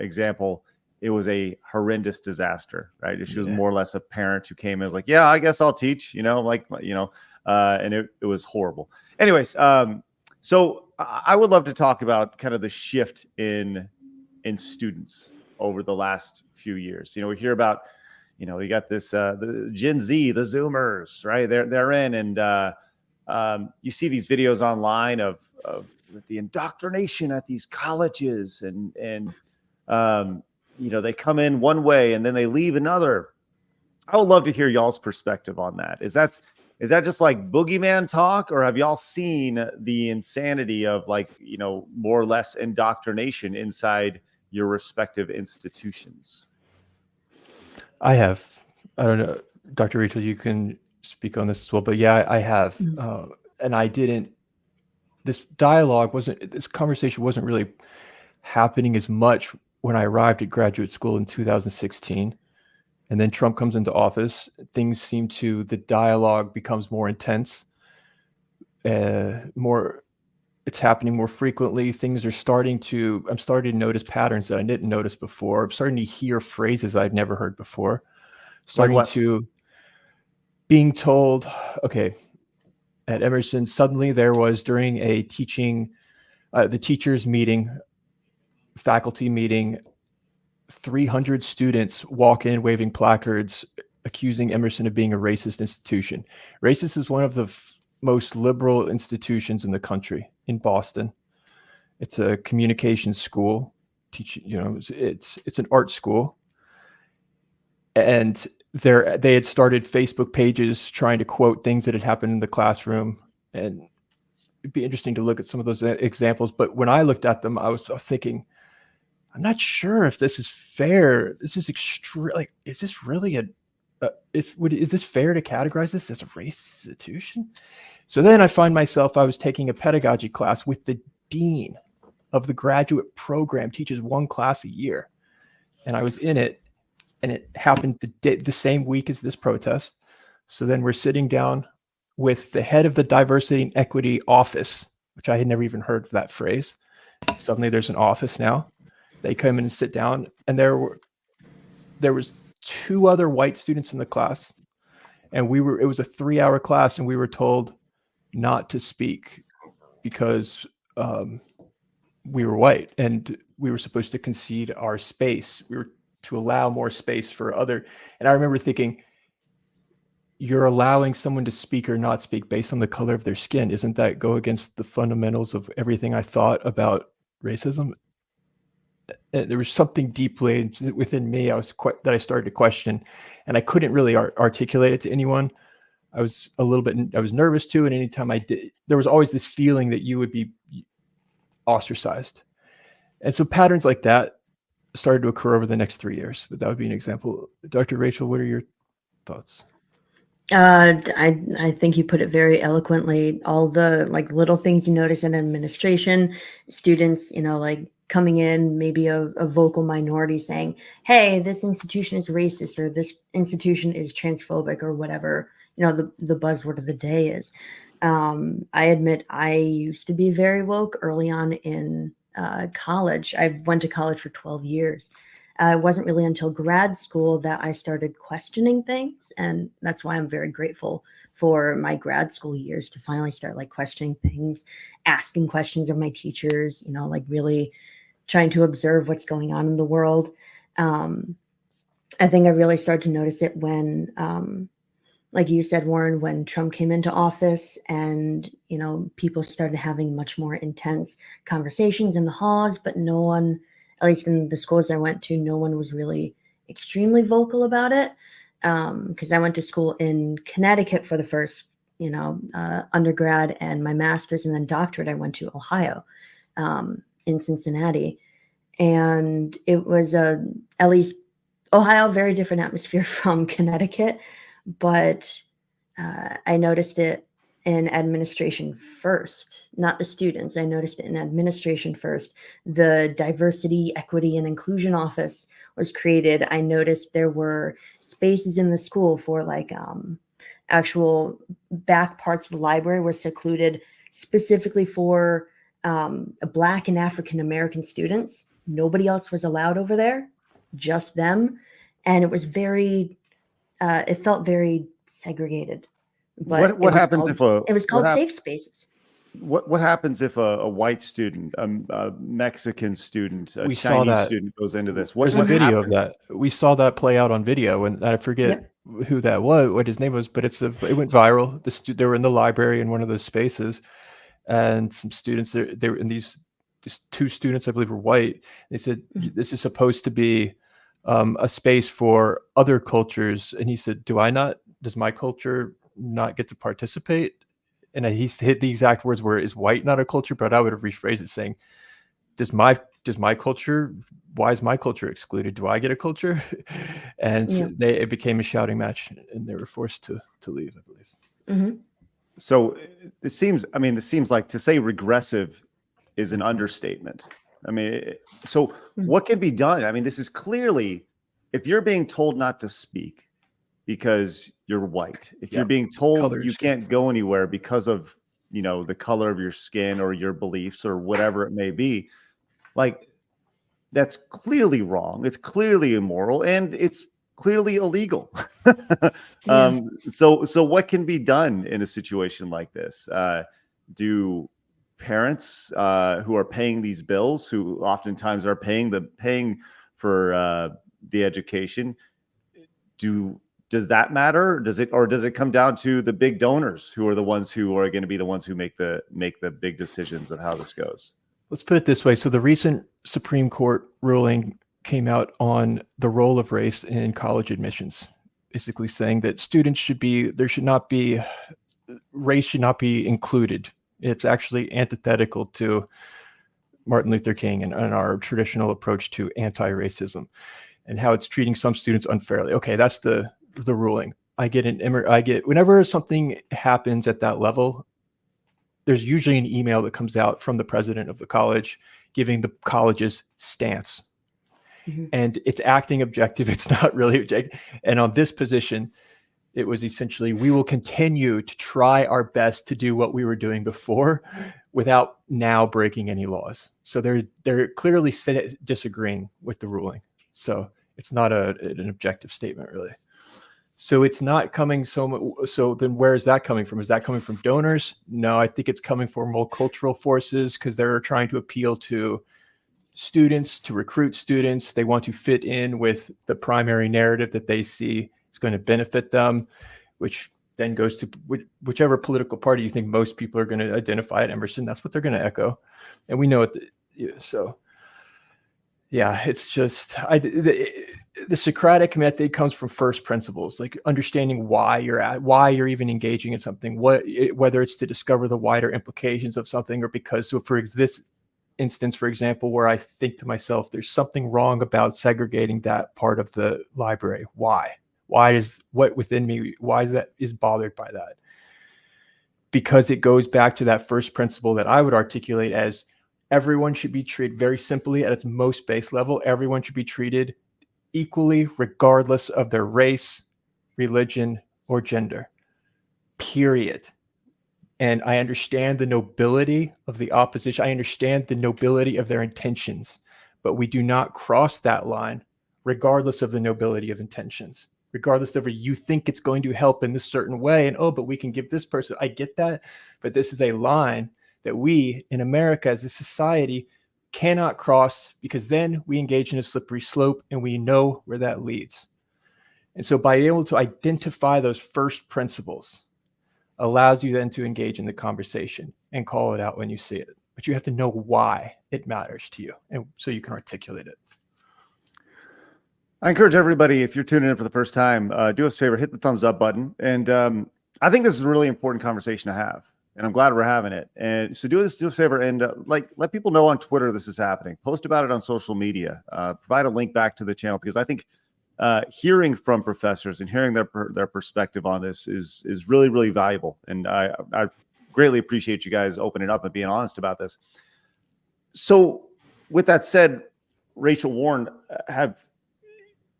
example, it was a horrendous disaster, right? She was more or less a parent who came and was like, yeah, I guess I'll teach, and it was horrible. Anyways, so I would love to talk about kind of the shift in students over the last few years. We hear about, we got this the Gen Z, the Zoomers, right? They're in, and you see these videos online of the indoctrination at these colleges, and they come in one way and then they leave another. I would love to hear y'all's perspective on that. Is that just like boogeyman talk, or have y'all seen the insanity of more or less indoctrination inside your respective institutions?
I have. I don't know, Dr. Rachel, you can speak on this as well, but yeah, I have. And I didn't, this conversation wasn't really happening as much when I arrived at graduate school in 2016. And then Trump comes into office. The dialogue becomes more intense, it's happening more frequently. I'm starting to notice patterns that I didn't notice before. I'm starting to hear phrases I've never heard before. Being told, okay, at Emerson, suddenly there was, during a the teachers meeting, faculty meeting, 300 students walk in waving placards accusing Emerson of being a racist institution. Racist is one of the most liberal institutions in the country, in Boston. It's a communications school. It's an art school. And they had started Facebook pages trying to quote things that had happened in the classroom. And it'd be interesting to look at some of those examples. But when I looked at them, I was thinking, I'm not sure if this is fair. This is extreme. Like, is this really is this fair to categorize this as a racist institution? So then I find myself, I was taking a pedagogy class with the dean of the graduate program, teaches one class a year. And I was in it, and it happened the same week as this protest. So then we're sitting down with the head of the diversity and equity office, which I had never even heard of that phrase. Suddenly there's an office now. They come in and sit down, and there was 2 other white students in the class, and it was a 3-hour class, and we were told not to speak because we were white, and we were supposed to concede our space. We were to allow more space for other. And I remember thinking, you're allowing someone to speak or not speak based on the color of their skin. Isn't that go against the fundamentals of everything I thought about racism? And there was something deeply within me that I started to question, and I couldn't really articulate it to anyone. I was nervous too, and anytime I did, there was always this feeling that you would be ostracized. And so patterns like that started to occur over the next 3 years. But that would be an example. Dr. Rachel, what are your thoughts?
I think you put it very eloquently. All the like little things you notice in administration, students, like coming in, maybe a vocal minority saying, hey, this institution is racist, or this institution is transphobic, or whatever, the buzzword of the day is. I admit I used to be very woke early on in college. I went to college for 12 years. It wasn't really until grad school that I started questioning things. And that's why I'm very grateful for my grad school years to finally start questioning things, asking questions of my teachers, really trying to observe what's going on in the world. I think I really started to notice it when, like you said, Warren, when Trump came into office and, people started having much more intense conversations in the halls, but no one, at least in the schools I went to, no one was really extremely vocal about it. Because I went to school in Connecticut for the first, undergrad and my master's, and then doctorate. I went to Ohio, in Cincinnati, and it was at least Ohio, very different atmosphere from Connecticut, but I noticed it in administration first, not the students. I noticed it in administration first. The Diversity, Equity, and Inclusion Office was created. I noticed there were spaces in the school for actual back parts of the library were secluded specifically for Black and African American students. Nobody else was allowed over there, just them. And it was it felt very segregated. But
what happens if
it was called safe spaces?
What happens if a white student, a Mexican student, a
We saw
Chinese
that.
student goes into this?
There's a
What
video
happens?
of that. We saw that play out on video, and I forget who that was, what his name was, but it went viral. They were in the library in one of those spaces, and some students they were in these 2 students, I believe, were white. They said, this is supposed to be a space for other cultures, and he said, does my culture not get to participate? And he hit the exact words where, is white not a culture? But I would have rephrased it saying, does my culture, why is my culture excluded? Do I get a culture? And it became a shouting match, and they were forced to leave, I believe.
Mm-hmm.
So it seems like to say regressive is an understatement. So what can be done? This is clearly, if you're being told not to speak because you're white, if you're being told you can't go anywhere because of, the color of your skin or your beliefs or whatever it may be, that's clearly wrong. It's clearly immoral, and it's clearly illegal. So what can be done in a situation like this? Do parents who are paying these bills, who oftentimes are paying for the education, does that matter? Does it come down to the big donors who are the ones who are going to be the ones who make the big decisions of how this goes?
Let's put it this way. So the recent Supreme Court ruling came out on the role of race in college admissions, basically saying that race should not be included. It's actually antithetical to Martin Luther King and our traditional approach to anti-racism, and how it's treating some students unfairly. Okay, that's the ruling. Whenever something happens at that level, there's usually an email that comes out from the president of the college giving the college's stance.
Mhm.
And it's acting objective. It's not really objective. And on this position, it was essentially, we will continue to try our best to do what we were doing before without now breaking any laws. So they're clearly disagreeing with the ruling. So it's not an objective statement, really. So it's not coming so much. So then where is that coming from? Is that coming from donors? No, I think it's coming from more cultural forces, because they're trying to appeal to students, to recruit students. They want to fit in with the primary narrative that they see is going to benefit them, which then goes to whichever political party you think most people are going to identify at Emerson. That's what they're going to echo. And we know it. So yeah, it's just the Socratic method comes from first principles, like understanding why you're even engaging in something, whether it's to discover the wider implications of something, or because, so for this instance, for example, where I think to myself, there's something wrong about segregating that part of the library. Why is what within me, why is bothered by that? Because it goes back to that first principle that I would articulate as everyone should be treated very simply at its most base level. Everyone should be treated equally, regardless of their race, religion, or gender, period. And I understand the nobility of the opposition. I understand the nobility of their intentions, but we do not cross that line regardless of the nobility of intentions, regardless of whether you think it's going to help in this certain way. And, but we can give this person, I get that. But this is a line that we in America as a society cannot cross, because then we engage in a slippery slope and we know where that leads. And so by able to identify those first principles allows you then to engage in the conversation and call it out when you see it. But you have to know why it matters to you, and so you can articulate it.
I encourage everybody, if you're tuning in for the first time, do us a favor, hit the thumbs up button. And I think this is a really important conversation to have, and I'm glad we're having it. And so do us a favor and let people know on Twitter this is happening. Post about it on social media. Provide a link back to the channel, because I think hearing from professors and hearing their perspective on this is really, really valuable. And I greatly appreciate you guys opening up and being honest about this. So with that said, Rachel Warren,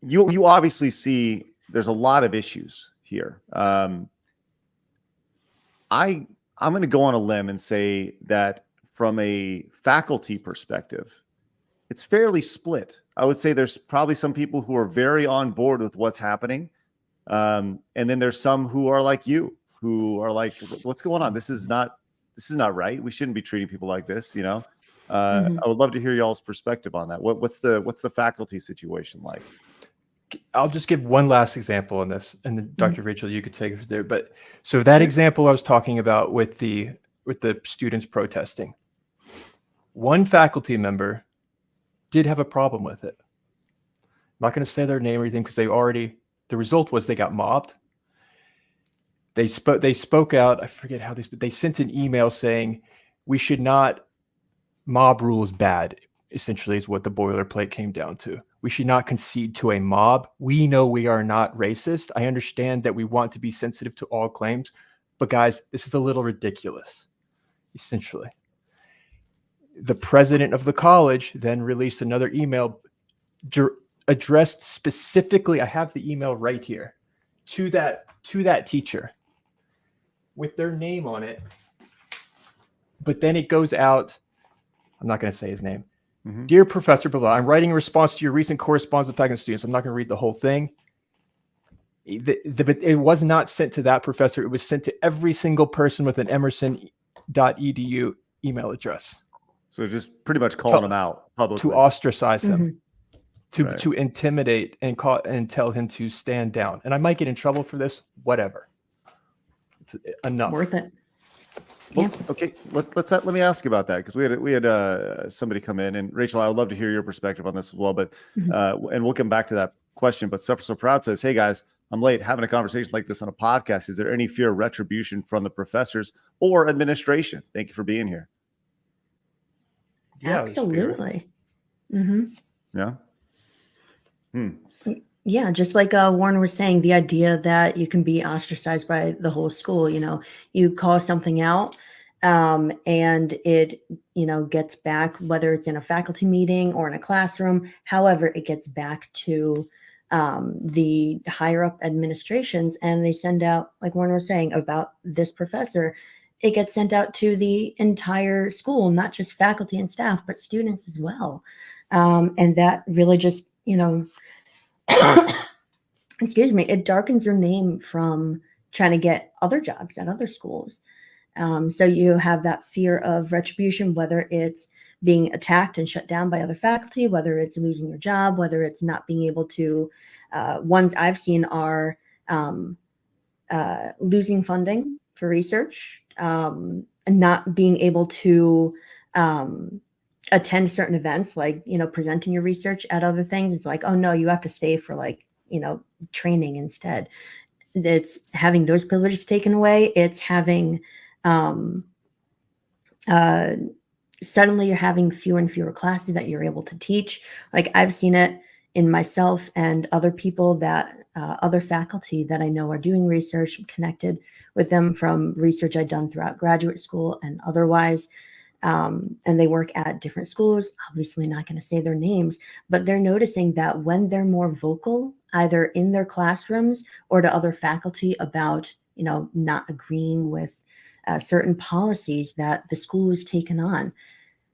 you obviously see there's a lot of issues here. I'm going to go on a limb and say that from a faculty perspective, it's fairly split. I would say there's probably some people who are very on board with what's happening. And then there's some who are like you, who are like, what's going on? This is not right. We shouldn't be treating people like this, you know? I would love to hear y'all's perspective on that. What's the faculty situation like?
I'll just give one last example on this, and then Dr. Rachel, you could take it from there. But so that example I was talking about with the students protesting, one faculty member did have a problem with it. I'm not going to say their name or anything, because the result was they got mobbed. They spoke out. I forget how they sent an email saying we should not, mob rule is bad, essentially is what the boilerplate came down to. We should not concede to a mob. We know we are not racist. I understand that we want to be sensitive to all claims, but guys, this is a little ridiculous, essentially. The president of the college then released another email addressed specifically, I have the email right here, to that teacher with their name on it. But then it goes out, I'm not going to say his name. Dear Professor blah, blah, I'm writing in response to your recent correspondence with faculty students. I'm not going to read the whole thing. But it was not sent to that professor. It was sent to every single person with an emerson.edu email address.
So just pretty much calling them out publicly.
To ostracize him, to intimidate and tell him to stand down. And I might get in trouble for this, whatever. It's enough.
Worth it.
Well, okay, let me ask you about that, because we had somebody come in, and Rachel, I would love to hear your perspective on this as well. But and we'll come back to that question. But Suffer So Proud says, "Hey guys, I'm late. Having a conversation like this on a podcast. Is there any fear of retribution from the professors or administration? Thank you for being here."
Yeah,
absolutely.
Yeah.
Yeah, just like Warren was saying, the idea that you can be ostracized by the whole school, you know, you call something out, and it, gets back, whether it's in a faculty meeting or in a classroom, however, it gets back to the higher up administrations, and they send out, like Warner was saying about this professor, it gets sent out to the entire school, not just faculty and staff, but students as well. And that really just, excuse me, it darkens your name from trying to get other jobs at other schools. So you have that fear of retribution, whether it's being attacked and shut down by other faculty, whether it's losing your job, whether it's not being able to, ones I've seen are losing funding for research, and not being able to attend certain events, like, presenting your research at other things. It's like, oh no, you have to stay for training instead. It's having those privileges taken away. It's having, suddenly you're having fewer and fewer classes that you're able to teach. Like I've seen it in myself and other people that, other faculty that I know are doing research, connected with them from research I've done throughout graduate school and otherwise. And they work at different schools, obviously not going to say their names, but they're noticing that when they're more vocal, either in their classrooms or to other faculty about, not agreeing with certain policies that the school has taken on,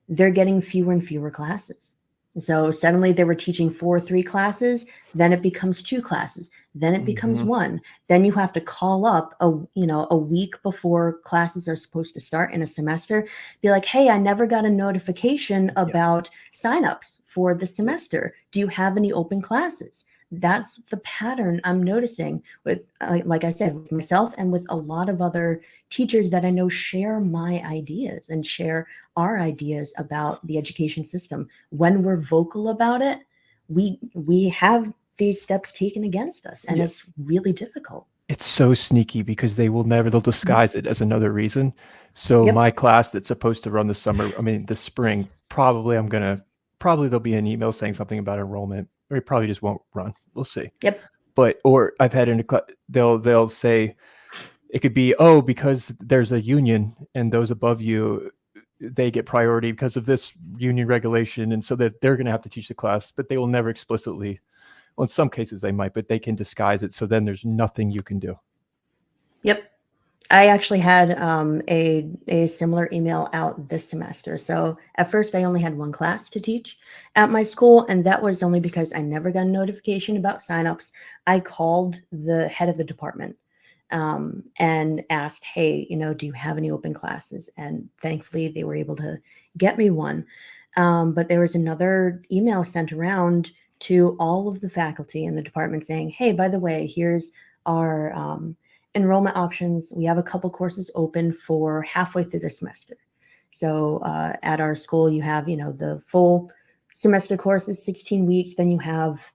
they're getting fewer and fewer classes. So suddenly they were teaching 4 or 3 classes, then it becomes 2 classes, then it becomes 1. Then you have to call up a week before classes are supposed to start in a semester, be like, hey, I never got a notification about signups for the semester. Do you have any open classes? That's the pattern I'm noticing with, like I said, with myself and with a lot of other teachers that I know share my ideas and share our ideas about the education system. When we're vocal about it, we have these steps taken against us, and it's really difficult.
It's so sneaky because they'll disguise it as another reason. So my class that's supposed to run the spring, probably there'll be an email saying something about enrollment, or it probably just won't run. We'll see.
Yep.
Or I've had they'll say it could be, because there's a union and those above you, they get priority because of this union regulation. And so that they're going to have to teach the class, but they will never explicitly, well, in some cases they might, but they can disguise it. So then there's nothing you can do.
Yep. I actually had a similar email out this semester. So at first I only had 1 class to teach at my school, and that was only because I never got a notification about signups. I called the head of the department and asked, hey, do you have any open classes? And thankfully they were able to get me one. But there was another email sent around to all of the faculty in the department saying, hey, by the way, here's our enrollment options. We have a couple courses open for halfway through the semester. So at our school, you have, the full semester courses, 16 weeks. Then you have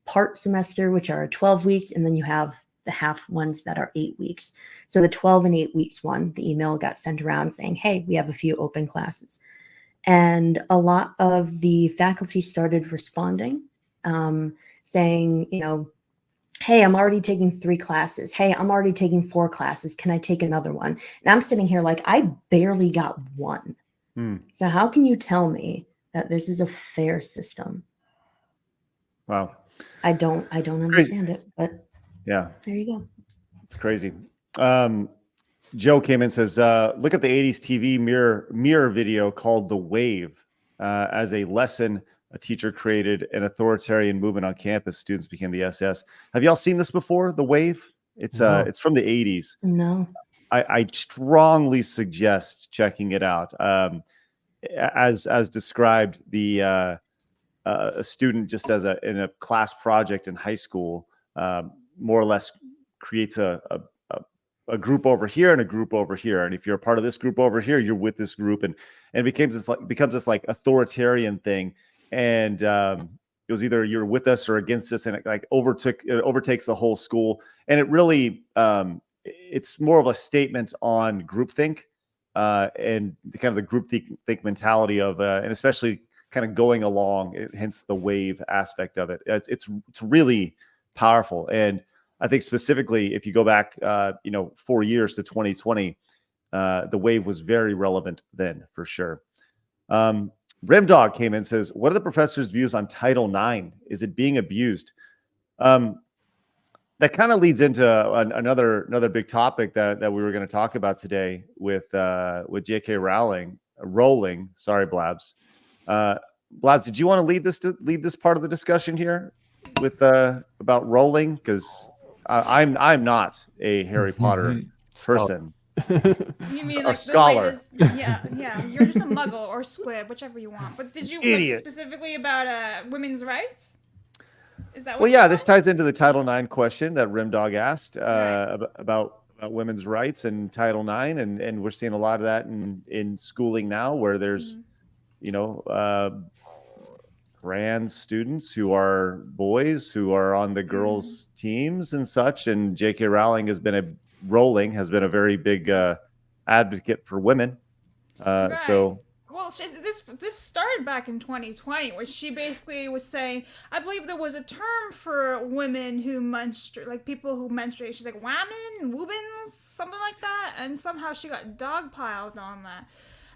part semester, which are 12 weeks. And then you have the half ones that are 8 weeks. So the 12 and 8 weeks one, the email got sent around saying, hey, we have a few open classes. And a lot of the faculty started responding, saying, hey, I'm already taking 3 classes. Hey, I'm already taking 4 classes. Can I take another one? And I'm sitting here like, I barely got 1. So how can you tell me that this is a fair system?
Wow.
I don't understand it, but
yeah,
there you go.
It's crazy. Joe came in and says, look at the 80s TV mirror video called The Wave. As a lesson, a teacher created an authoritarian movement on campus. Students became the SS. Have y'all seen this before? The Wave? It's it's from the 80s.
No.
I strongly suggest checking it out. As described, a student just in a class project in high school, more or less creates a group over here and a group over here. And if you're a part of this group over here, you're with this group, and it becomes this authoritarian thing. And it was either you're with us or against us, and it overtakes the whole school. And it really it's more of a statement on groupthink and the kind of the groupthink mentality of and especially kind of going along, hence the wave aspect of it. It's really powerful. And I think specifically, if you go back, 4 years to 2020, the wave was very relevant then, for sure. Rimdog came in and says, what are the professor's views on Title IX? Is it being abused? That kind of leads into another big topic that we were going to talk about today with J.K. Rowling. Sorry, Blabs. Blabs, did you want to lead this part of the discussion here with about Rowling? Because I'm not a Harry Potter person.
You mean
A
like
scholar.
The latest, yeah. You're just a muggle or squib, whichever you want. But did you
Idiot.
specifically about women's rights? Is that what
Well,
you
yeah,
want?
this ties into the Title IX question that Rimdog asked
Right.
about women's rights and Title IX, and we're seeing a lot of that in schooling now, where there's trans students who are boys who are on the girls' teams and such, and J.K. Rowling has been a very big advocate for women. So.
Well, this started back in 2020, where she basically was saying, I believe there was a term for women who menstruate, like people who menstruate. She's like, women, woobins, something like that. And somehow she got dogpiled on that.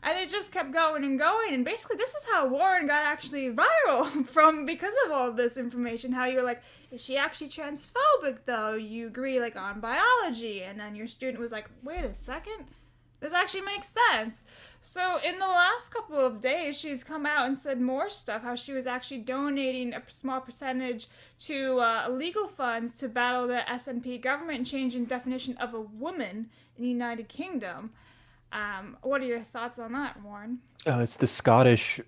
And it just kept going and going. And basically, this is how Warren got actually viral because of all this information. How you're like, is she actually transphobic, though? You agree, like, on biology. And then your student was like, wait a second. This actually makes sense. So in the last couple of days, she's come out and said more stuff, how she was actually donating a small percentage to legal funds to battle the SNP government and changing definition of a woman in the United Kingdom. What are your thoughts on that, Warren?
It's the Scottish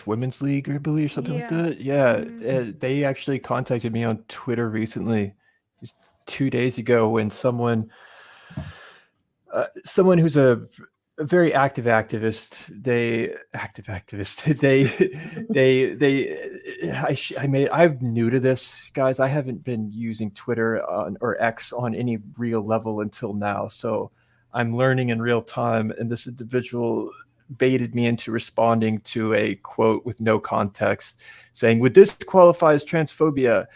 Women's League, I believe, something like that. Yeah, they actually contacted me on Twitter recently, just 2 days ago, when someone who's a very active activist. I'm new to this, guys. I haven't been using Twitter or X on any real level until now, so I'm learning in real time. And this individual baited me into responding to a quote with no context, saying, "Would this qualify as transphobia?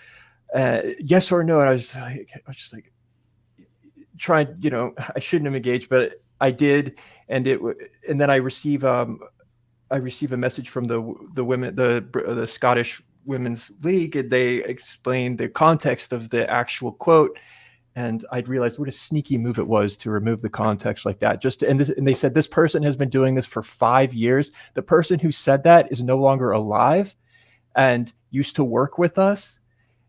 Yes or no?" And I was just like, trying, I shouldn't have engaged, but I did, and then I receive a message from the women, the Scottish Women's League, and they explained the context of the actual quote, and I'd realized what a sneaky move it was to remove the context like that. And they said this person has been doing this for 5 years. The person who said that is no longer alive, and used to work with us.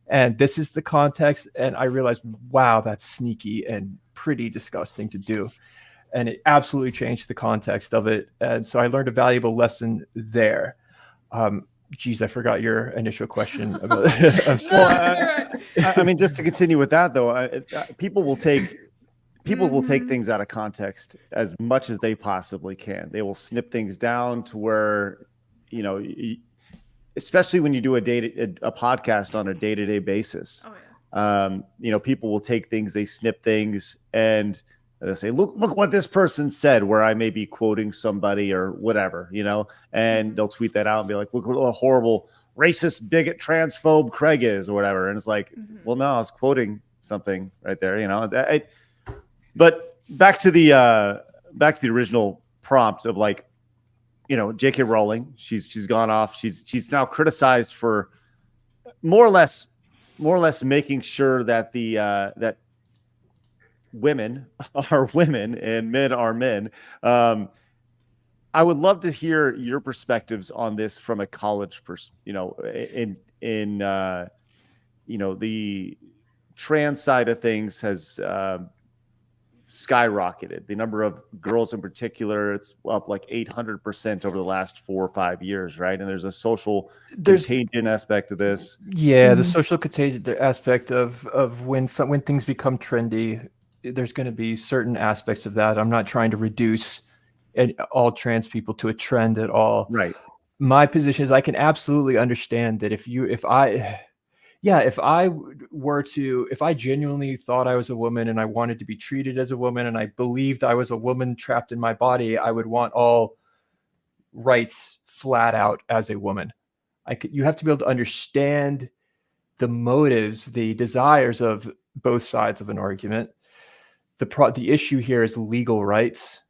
And this is the context. And I realized, wow, that's sneaky and pretty disgusting to do. And it absolutely changed the context of it. And so I learned a valuable lesson there. Geez, I forgot your initial question about.
I mean, just to continue with that, though, people will take things out of context as much as they possibly can. They will snip things down to where, especially when you do a podcast on a day-to-day basis. Oh, yeah. People will take things, they snip things, and they say, look what this person said, where I may be quoting somebody or whatever, and they'll tweet that out and be like, look what a horrible racist, bigot, transphobe Craig is, or whatever. And it's like, well, no, I was quoting something right there, but back to the original prompt of, like, J.K. Rowling, she's gone off. She's now criticized for more or less making sure that that women are women and men are men. I would love to hear your perspectives on this from a college in the trans side of things has skyrocketed. The number of girls in particular, it's up like 800% over the last 4 or 5 years, right? And there's a social contagion aspect to this.
Yeah, the social contagion aspect of when things become trendy, there's going to be certain aspects of that. I'm not trying to reduce all trans people to a trend at all.
Right.
My position is I can absolutely understand that if I genuinely thought I was a woman and I wanted to be treated as a woman and I believed I was a woman trapped in my body, I would want all rights flat out as a woman. You have to be able to understand the motives, the desires of both sides of an argument. the issue here is legal rights,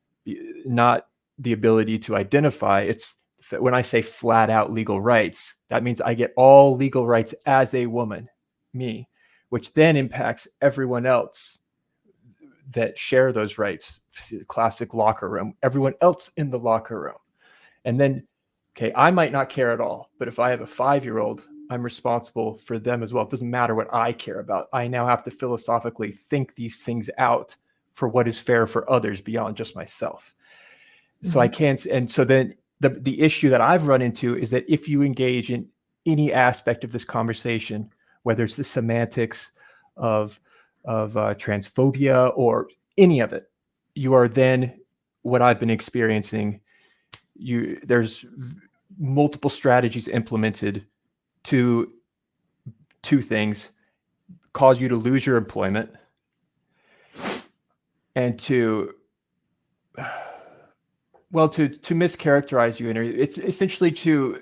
not the ability to identify. It's when I say flat out legal rights, that means I get all legal rights as a woman, me, which then impacts everyone else that share those rights. Classic locker room, everyone else in the locker room. And then, okay, I might not care at all, but if I have a 5-year-old, I'm responsible for them as well. It doesn't matter what I care about. I now have to philosophically think these things out for what is fair for others beyond just myself. So I can't. And so then the issue that I've run into is that if you engage in any aspect of this conversation, whether it's the semantics of transphobia or any of it, you are then what I've been experiencing. There's multiple strategies implemented to two things: cause you to lose your employment and to mischaracterize you. It's essentially to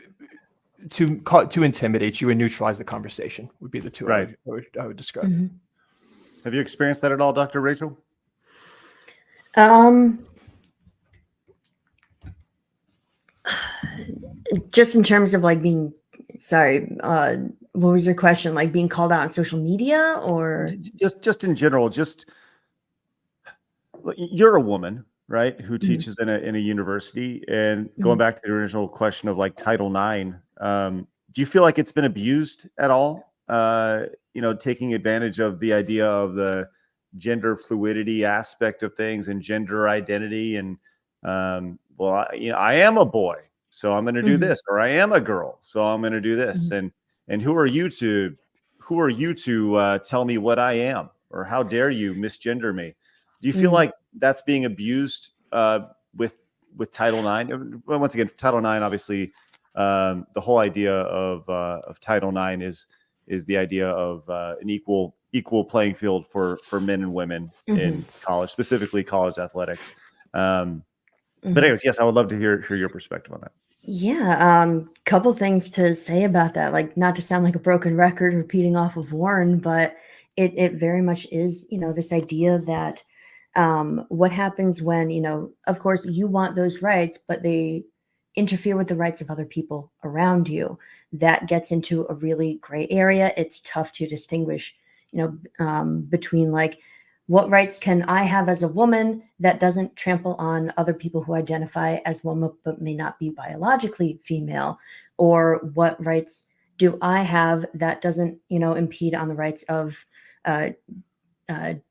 intimidate you and neutralize the conversation would be the two I would describe.
Mm-hmm.
Have you experienced that at all, Dr. Rachel?
Just in terms of like being, sorry, what was your question? Like being called out on social media, or
just in general? Just you're a woman, right, who teaches in a university, and going back to the original question of like Title IX, do you feel like it's been abused at all? Taking advantage of the idea of the gender fluidity aspect of things and gender identity, and I am a boy, so I'm going to do this, or I am a girl, so I'm going to do this, and who are you to tell me what I am, or how dare you misgender me? Do you feel like that's being abused with Title IX? Well, once again, Title IX, obviously, the whole idea of Title IX is the idea of an equal playing field for men and women in college, specifically college athletics. But anyways, yes, I would love to hear your perspective on that.
Yeah, couple things to say about that. Like, not to sound like a broken record repeating off of Warren, but it very much is, this idea that what happens when, of course you want those rights, but they interfere with the rights of other people around you. That gets into a really gray area. It's tough to distinguish, between like, what rights can I have as a woman that doesn't trample on other people who identify as women but may not be biologically female? Or what rights do I have that doesn't, impede on the rights of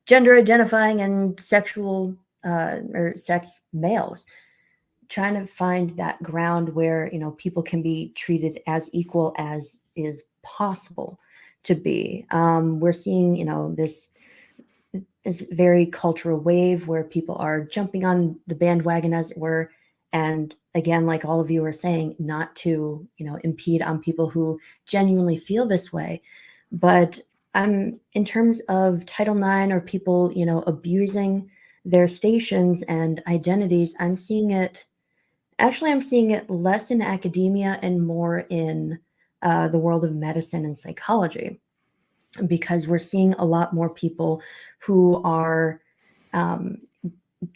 gender identifying and sexual or sex males? Trying to find that ground where, people can be treated as equal as is possible to be. We're seeing, this very cultural wave where people are jumping on the bandwagon, as it were. And again, like all of you are saying, not to, impede on people who genuinely feel this way. But in terms of Title IX or people, abusing their stations and identities, I'm seeing it less in academia and more in the world of medicine and psychology, because we're seeing a lot more people who are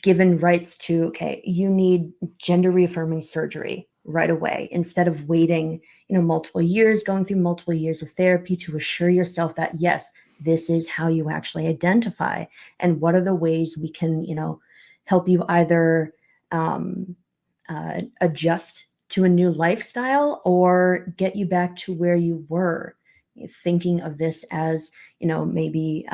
given rights to, okay, you need gender reaffirming surgery right away, instead of waiting, multiple years, going through multiple years of therapy to assure yourself that, yes, this is how you actually identify. And what are the ways we can, help you either adjust to a new lifestyle or get you back to where you were, thinking of this as, maybe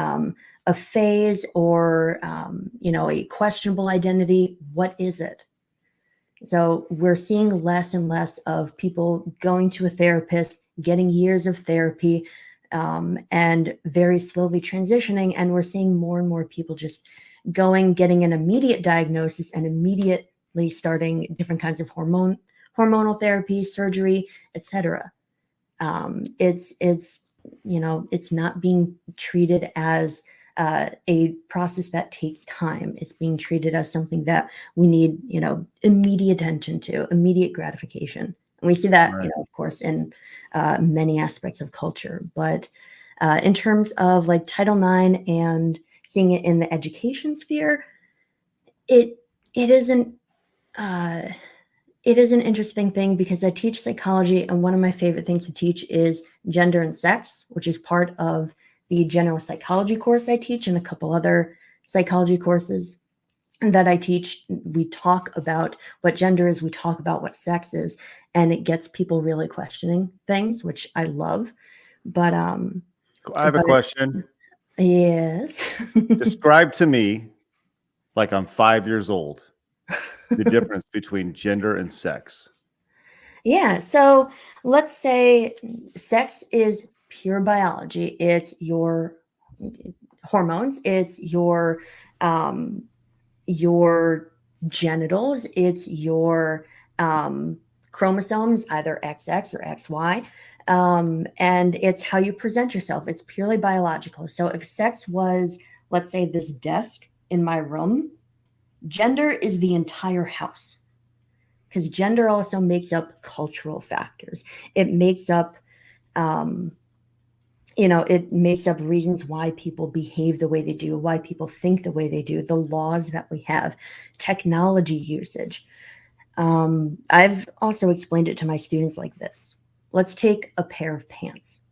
a phase or, a questionable identity. What is it? So we're seeing less and less of people going to a therapist, getting years of therapy, and very slowly transitioning. And we're seeing more and more people just getting an immediate diagnosis and immediately starting different kinds of hormonal therapy, surgery, etc. It's not being treated as a process that takes time. It's being treated as something that we need, immediate attention to, immediate gratification. And we see that,
Right.
of course, in many aspects of culture. But in terms of like Title IX and, seeing it in the education sphere, it isn't. It is an interesting thing because I teach psychology, and one of my favorite things to teach is gender and sex, which is part of the general psychology course I teach and a couple other psychology courses that I teach. We talk about what gender is, we talk about what sex is, and it gets people really questioning things, which I love. But
I have a question.
Yes.
Describe to me, like I'm 5 years old, the difference between gender and sex.
Yeah, so let's say sex is pure biology. It's your hormones, it's your genitals, it's your chromosomes, either XX or XY, and it's how you present yourself. It's purely biological. So if sex was, let's say, this desk in my room, gender is the entire house. Because gender also makes up cultural factors. It makes up, it makes up reasons why people behave the way they do, why people think the way they do, the laws that we have, technology usage. I've also explained it to my students like this. Let's take a pair of pants.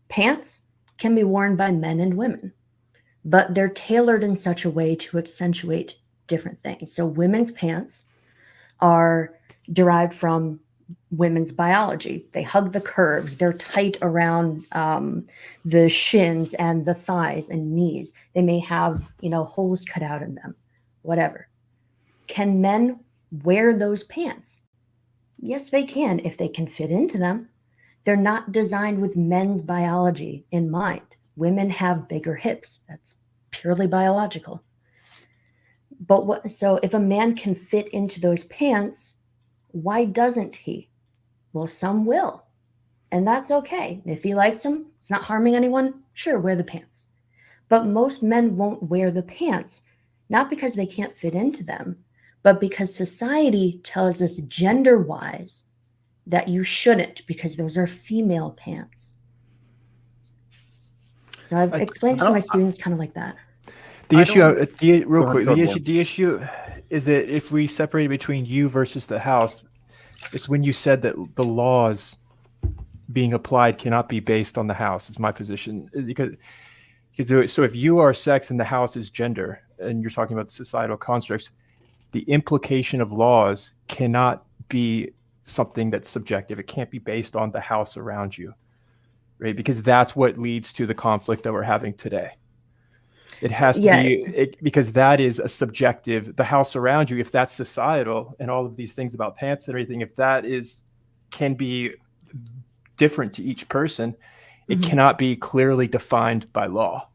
Pants can be worn by men and women, but they're tailored in such a way to accentuate different things. So women's pants are derived from women's biology. They hug the curves. They're tight around the shins and the thighs and knees. They may have, holes cut out in them, whatever. Can men wear those pants? Yes, they can if they can fit into them. They're not designed with men's biology in mind. Women have bigger hips. That's purely biological. But so if a man can fit into those pants, why doesn't he? Well, some will. And that's okay. If he likes them, it's not harming anyone, sure, wear the pants. But most men won't wear the pants, not because they can't fit into them, but because society tells us gender-wise that you shouldn't, because those are female pants. So I've explained it to my students kind of like that.
The issue,
The
issue is that if we separate between you versus the house, it's when you said that the laws being applied cannot be based on the house. Is my position, because so if you are sex and the house is gender, and you're talking about the societal constructs, the implication of laws cannot be something that's subjective. It can't be based on the house around you, right? Because that's what leads to the conflict that we're having today. It has to be, because that is a subjective, the house around you, if that's societal and all of these things about pants and everything, if that can be different to each person, it cannot be clearly defined by law.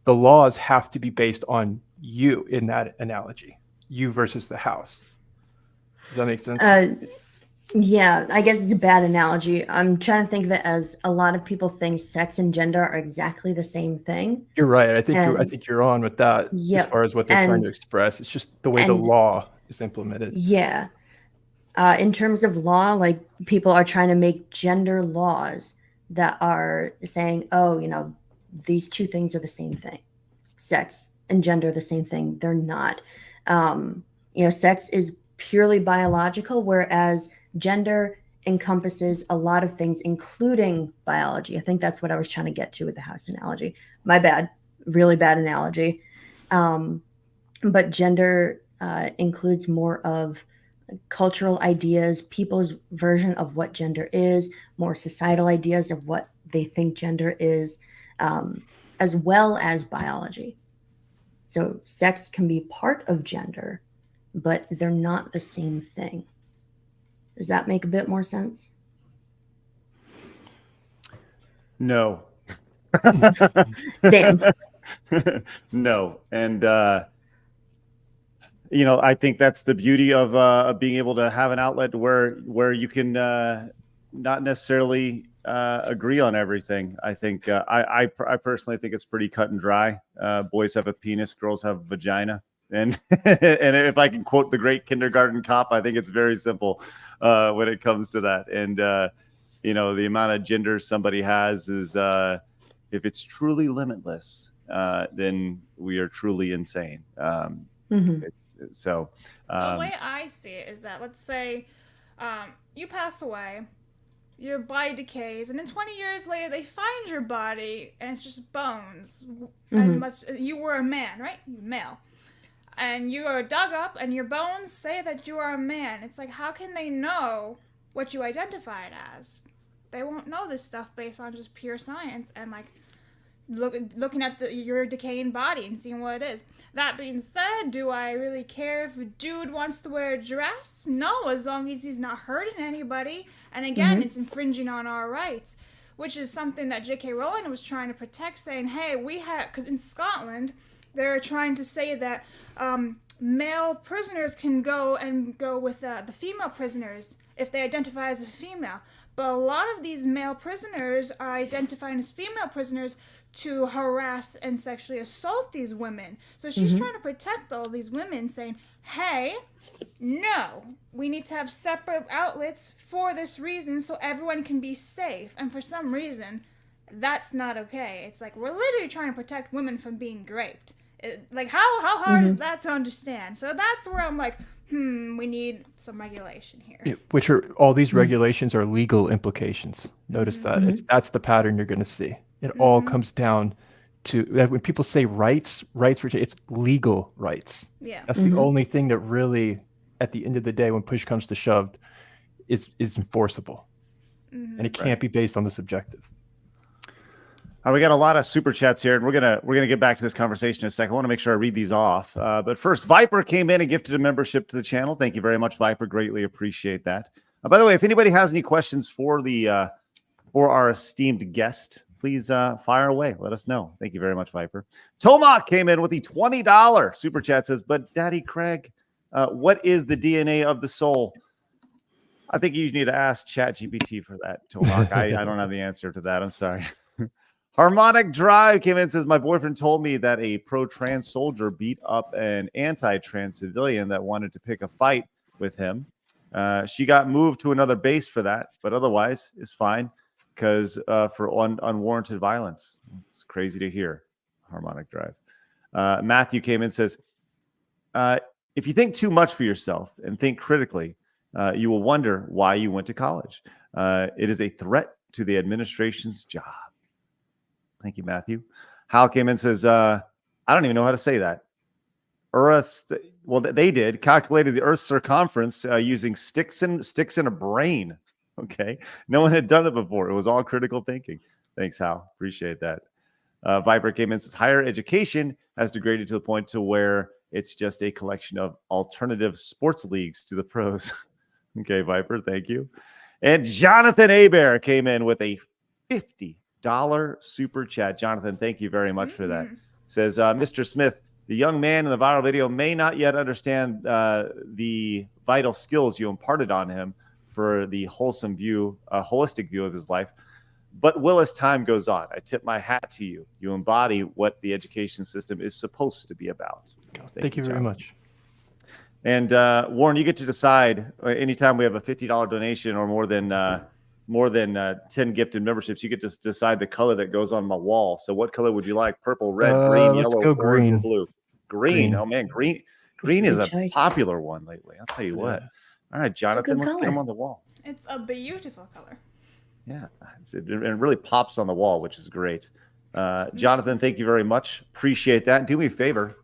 The laws have to be based on you in that analogy, you versus the house. Does that make sense?
Yeah, I guess it's a bad analogy. I'm trying to think of it as a lot of people think sex and gender are exactly the same thing.
You're right. I think you're on with that as far as what they're trying to express. It's just the way the law is implemented.
Yeah. In terms of law, like people are trying to make gender laws that are saying, oh, these two things are the same thing. Sex and gender are the same thing. They're not. Sex is purely biological, whereas gender encompasses a lot of things, including biology. I think that's what I was trying to get to with the house analogy. My bad, really bad analogy. But gender includes more of cultural ideas, people's version of what gender is, more societal ideas of what they think gender is, as well as biology. So sex can be part of gender, but they're not the same thing. Does that make a bit more sense?
No.
Damn.
No. And, I think that's the beauty of being able to have an outlet where you can not necessarily agree on everything. I think I personally think it's pretty cut and dry. Boys have a penis, girls have a vagina. And if I can quote the great kindergarten cop, I think it's very simple when it comes to that. And, the amount of gender somebody has is if it's truly limitless, then we are truly insane.
Mhm.
So
The way I see it is that, let's say you pass away, your body decays, and then 20 years later they find your body and it's just bones. And you were a man, right? You're male. And you are dug up and your bones say that you are a man. It's like, how can they know what you identified as? They won't know this stuff based on just pure science and like looking at your decaying body and seeing what it is. That being said, do I really care if a dude wants to wear a dress? No, as long as he's not hurting anybody. And again, it's infringing on our rights, which is something that J.K. Rowling was trying to protect, saying, hey, we have, because in Scotland, they're trying to say that male prisoners can go with the female prisoners if they identify as a female. But a lot of these male prisoners are identifying as female prisoners to harass and sexually assault these women. So she's trying to protect all these women, saying, hey, no, we need to have separate outlets for this reason so everyone can be safe. And for some reason, that's not okay. It's like, we're literally trying to protect women from being raped. Like, how hard is that to understand? So that's where I'm like, we need some regulation here.
Yeah, which are all these regulations are legal implications. Notice that that's the pattern you're going to see. It all comes down to that when people say rights, it's legal rights.
Yeah.
That's the only thing that really, at the end of the day, when push comes to shove, is enforceable, and it can't be based on the subjective.
All right, we got a lot of super chats here, and we're gonna get back to this conversation in a second. I want to make sure I read these off. But first, Viper came in and gifted a membership to the channel. Thank you very much, Viper. Greatly appreciate that. By the way, if anybody has any questions for our esteemed guest, please fire away. Let us know. Thank you very much, Viper. Tomac came in with the $20 super chat. Says, but Daddy Craig, what is the DNA of the soul? I think you need to ask ChatGPT for that, Tomac. I don't have the answer to that. I'm sorry. Harmonic Drive came in and says, my boyfriend told me that a pro-trans soldier beat up an anti-trans civilian that wanted to pick a fight with him. She got moved to another base for that, but otherwise is fine because for unwarranted violence. It's crazy to hear. Harmonic Drive. Matthew came in and says, if you think too much for yourself and think critically, you will wonder why you went to college. It is a threat to the administration's job. Thank you, Matthew. Hal came in and says, I don't even know how to say that. They did calculated the Earth's circumference using sticks in a brain. Okay. No one had done it before. It was all critical thinking. Thanks, Hal. Appreciate that. Viper came in and says, higher education has degraded to the point to where it's just a collection of alternative sports leagues to the pros. Okay, Viper, thank you. And Jonathan Abear came in with a $50 super chat. Jonathan, thank you very much for that. Says, Mr. Smith, the young man in the viral video may not yet understand the vital skills you imparted on him for the holistic view of his life, but will as time goes on. I tip my hat to you. You embody what the education system is supposed to be about.
Thank you very much.
And Warren, you get to decide anytime we have a $50 donation or more than 10 gifted memberships, you get to decide the color that goes on my wall. So what color would you like? Purple, red, green,
let's
yellow,
go
orange,
green.
or blue? Green. Oh man, green is a popular one lately. I'll tell you what. All right, Jonathan, let's get him on the wall.
It's a beautiful color.
Yeah, it really pops on the wall, which is great. Jonathan, thank you very much. Appreciate that. Do me a favor.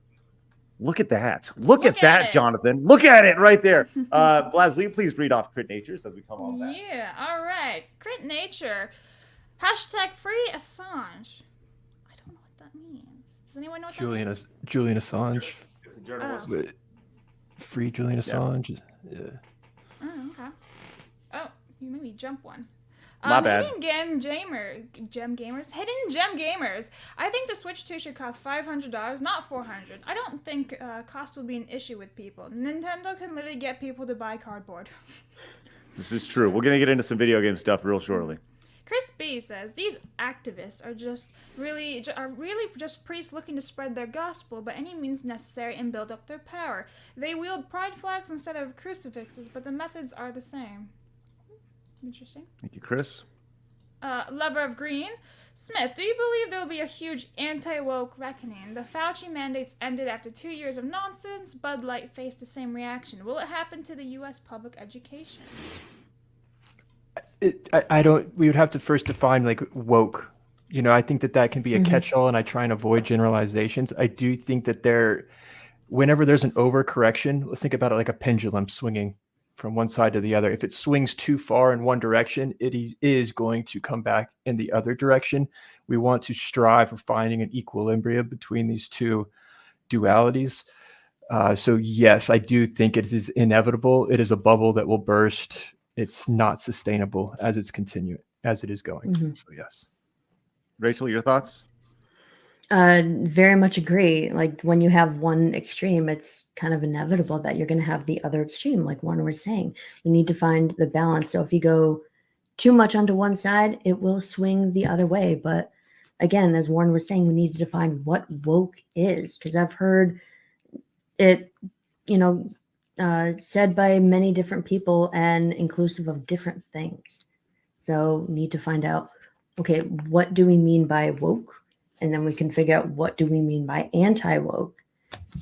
Look at that. Look at that, Jonathan. Look at it right there. Blaz, will you please read off Crit Natures as we come on back?
Yeah, all right. Crit Nature. #free Assange. I don't know what that means. Does anyone know what that means?
Julian Assange.
It's a journalist.
Free Julian Assange. Yeah.
Oh, okay. Oh, you made me jump one.
My bad.
Hidden Gem Gamers. I think the Switch 2 should cost $500, not $400. I don't think cost will be an issue with people. Nintendo can literally get people to buy cardboard.
This is true. We're going to get into some video game stuff real shortly.
Chris B says these activists are really just priests looking to spread their gospel by any means necessary and build up their power. They wield pride flags instead of crucifixes, but the methods are the same. Interesting.
Thank you, Chris.
Lover of Green. Smith, do you believe there will be a huge anti-woke reckoning? The Fauci mandates ended after 2 years of nonsense. Bud Light faced the same reaction. Will it happen to the U.S. public education?
I don't. We would have to first define like woke. I think that can be a catch-all, and I try and avoid generalizations. I do think that whenever there's an overcorrection, let's think about it like a pendulum swinging from one side to the other. If it swings too far in one direction, it is going to come back in the other direction. We want to strive for finding an equilibrium between these two dualities. So yes, I do think it is inevitable. It is a bubble that will burst. It's not sustainable as it is going. So yes.
Rachel, your thoughts?
Very much agree. Like when you have one extreme, it's kind of inevitable that you're going to have the other extreme. Like Warren was saying, we need to find the balance. So if you go too much onto one side, it will swing the other way. But again, as Warren was saying, we need to define what woke is, because I've heard it, said by many different people and inclusive of different things. So we need to find out, okay, what do we mean by woke? And then we can figure out what do we mean by anti-woke.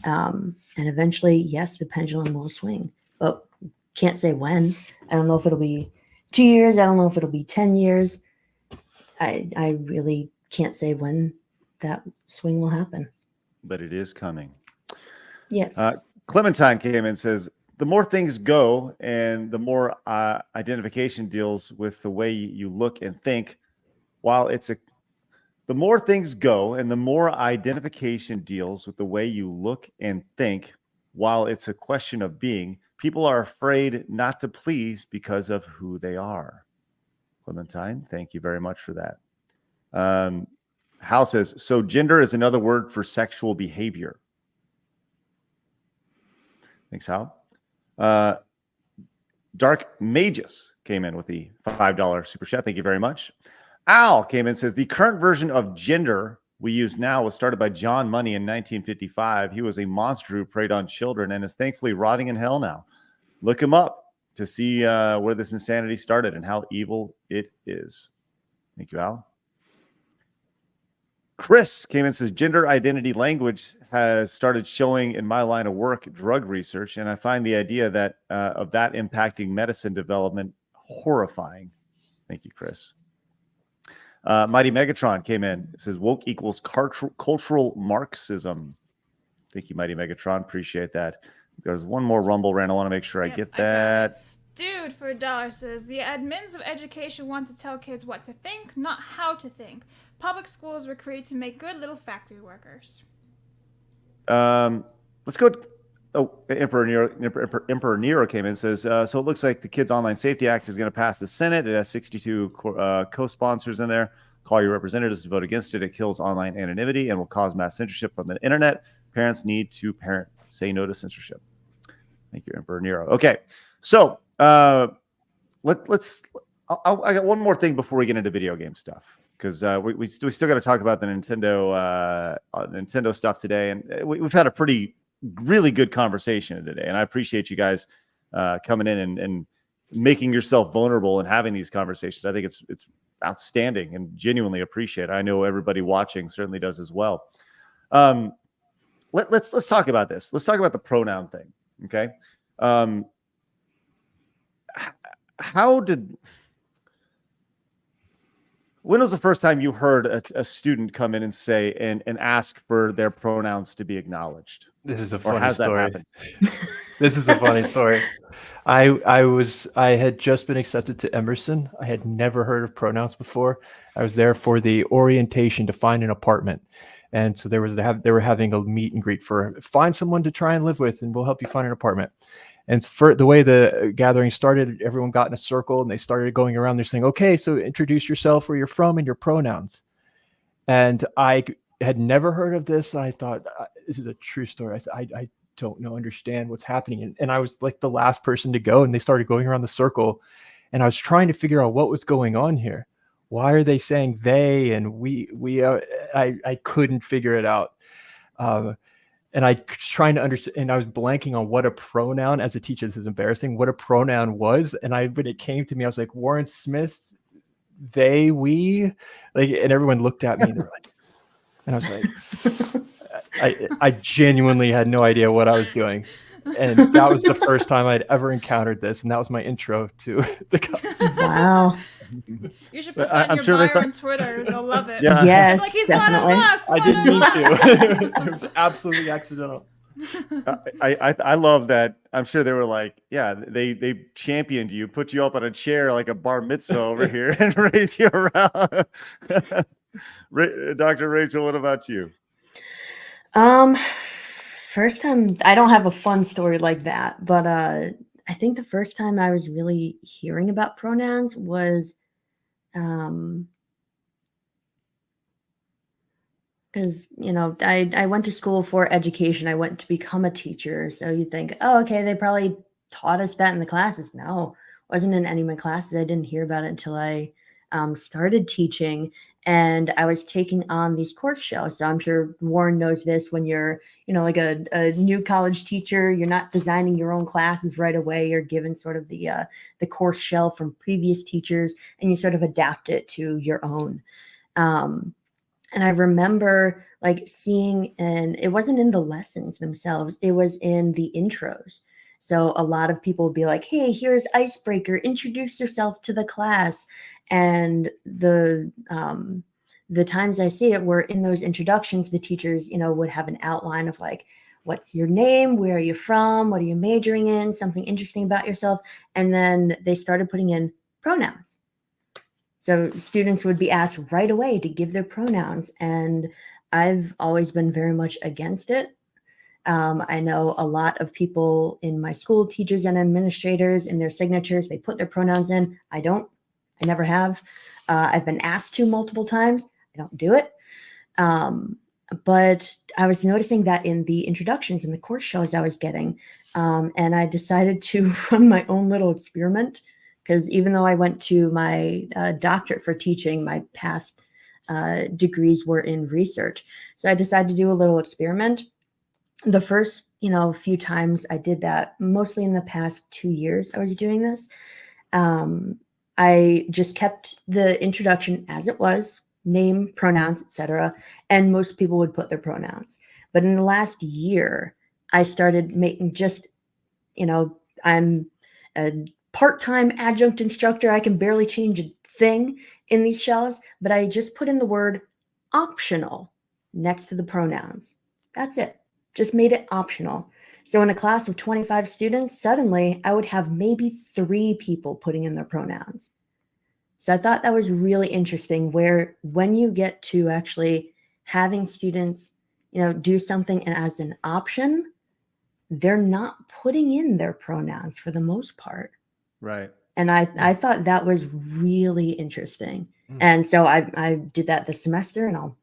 And eventually, yes, the pendulum will swing, but can't say when. I don't know if it'll be 2 years. I don't know if it'll be 10 years. I really can't say when that swing will happen.
But it is coming.
Yes.
Clementine came in and says, the more things go and the more identification deals with the way you look and think, the more things go and the more identification deals with the way you look and think, while it's a question of being, people are afraid not to please because of who they are. Clementine, thank you very much for that. Hal says, so gender is another word for sexual behavior. Thanks, Hal. Dark Magus came in with the $5 super chat. Thank you very much. Al came in and says, the current version of gender we use now was started by John Money in 1955. He was a monster who preyed on children and is thankfully rotting in hell now. Look him up to see where this insanity started and how evil it is. Thank you, Al. Chris came in and says, gender identity language has started showing in my line of work drug research, and I find the idea of that impacting medicine development horrifying. Thank you, Chris. Mighty Megatron came in. It says, woke equals cultural Marxism. Thank you, Mighty Megatron. Appreciate that. There's one more Rumble rant. I want to make sure I get that.
Dude for $1 says, the admins of education want to tell kids what to think, not how to think. Public schools were created to make good little factory workers.
Let's go. Emperor Nero came in and says, so it looks like the Kids Online Safety Act is going to pass the Senate. It has 62 co-sponsors in there. Call your representatives to vote against it. It kills online anonymity and will cause mass censorship from the internet. Parents need to parent. Say no to censorship. Thank you, Emperor Nero. Okay, so let's. I got one more thing before we get into video game stuff, because we still got to talk about the Nintendo stuff today, and we've had a really good conversation today, and I appreciate you guys coming in and making yourself vulnerable and having these conversations. I think it's outstanding and genuinely appreciate it. I know everybody watching certainly does as well. Let's talk about this. Let's talk about the pronoun thing. Okay. When was the first time you heard a student come in and say and ask for their pronouns to be acknowledged?
This is a funny story.
That
This is a funny story. I had just been accepted to Emerson. I had never heard of pronouns before. I was there for the orientation to find an apartment. And so they were having a meet and greet for find someone to try and live with, and we'll help you find an apartment. And for the way the gathering started, everyone got in a circle and they started going around. They're saying, okay, so introduce yourself, where you're from, and your pronouns. And I had never heard of this. And I thought, this is a true story. I said, I don't understand what's happening. And I was like the last person to go, and they started going around the circle. And I was trying to figure out what was going on here. Why are they saying they and we? I couldn't figure it out. And I was trying to understand, and I was blanking on what a pronoun, as a teacher, this is embarrassing, what a pronoun was. And when it came to me, I was like, Warren Smith, they, we, like, and everyone looked at me and they were like, and I was like, I genuinely had no idea what I was doing. And that was the first time I'd ever encountered this. And that was my intro to the college.
Wow.
You should put
I-
that
I'm
in
sure
your
they
bio
thought-
on Twitter. They'll love it.
Yeah.
Yes,
Like, he's
definitely.
one of us.
I didn't mean to. It was absolutely accidental.
I love that. I'm sure they were like, yeah, they championed you, put you up on a chair like a bar mitzvah over here, and raise you around. Dr. Rachel, what about you?
First time, I don't have a fun story like that, but I think the first time I was really hearing about pronouns was because I went to school for education. I went to become a teacher, so you think, oh, okay, they probably taught us that in the classes. No, wasn't in any of my classes. I didn't hear about it until I started teaching, and I was taking on these course shells. So I'm sure Warren knows this. When you're like a new college teacher, you're not designing your own classes right away. You're given sort of the course shell from previous teachers, and you sort of adapt it to your own. And I remember like seeing, and it wasn't in the lessons themselves, it was in the intros. So a lot of people would be like, hey, here's icebreaker, introduce yourself to the class. And the times I see it were in those introductions, the teachers, would have an outline of like, what's your name? Where are you from? What are you majoring in? Something interesting about yourself. And then they started putting in pronouns. So students would be asked right away to give their pronouns. And I've always been very much against it. I know a lot of people in my school, teachers and administrators, in their signatures, they put their pronouns in. I don't. I never have. I've been asked to multiple times. I don't do it. But I was noticing that in the introductions and the course shows I was getting. And I decided to run my own little experiment. Because even though I went to my doctorate for teaching, my past degrees were in research. So I decided to do a little experiment. The first, few times I did that, mostly in the past 2 years I was doing this, I just kept the introduction as it was, name, pronouns, etc. And most people would put their pronouns. But in the last year, I started making just, I'm a part-time adjunct instructor. I can barely change a thing in these shells, but I just put in the word optional next to the pronouns. That's it. Just made it optional. So in a class of 25 students, suddenly I would have maybe 3 people putting in their pronouns. So I thought that was really interesting, where when you get to actually having students, do something and as an option, they're not putting in their pronouns for the most part.
Right.
And I thought that was really interesting. And so I did that this semester, and I'll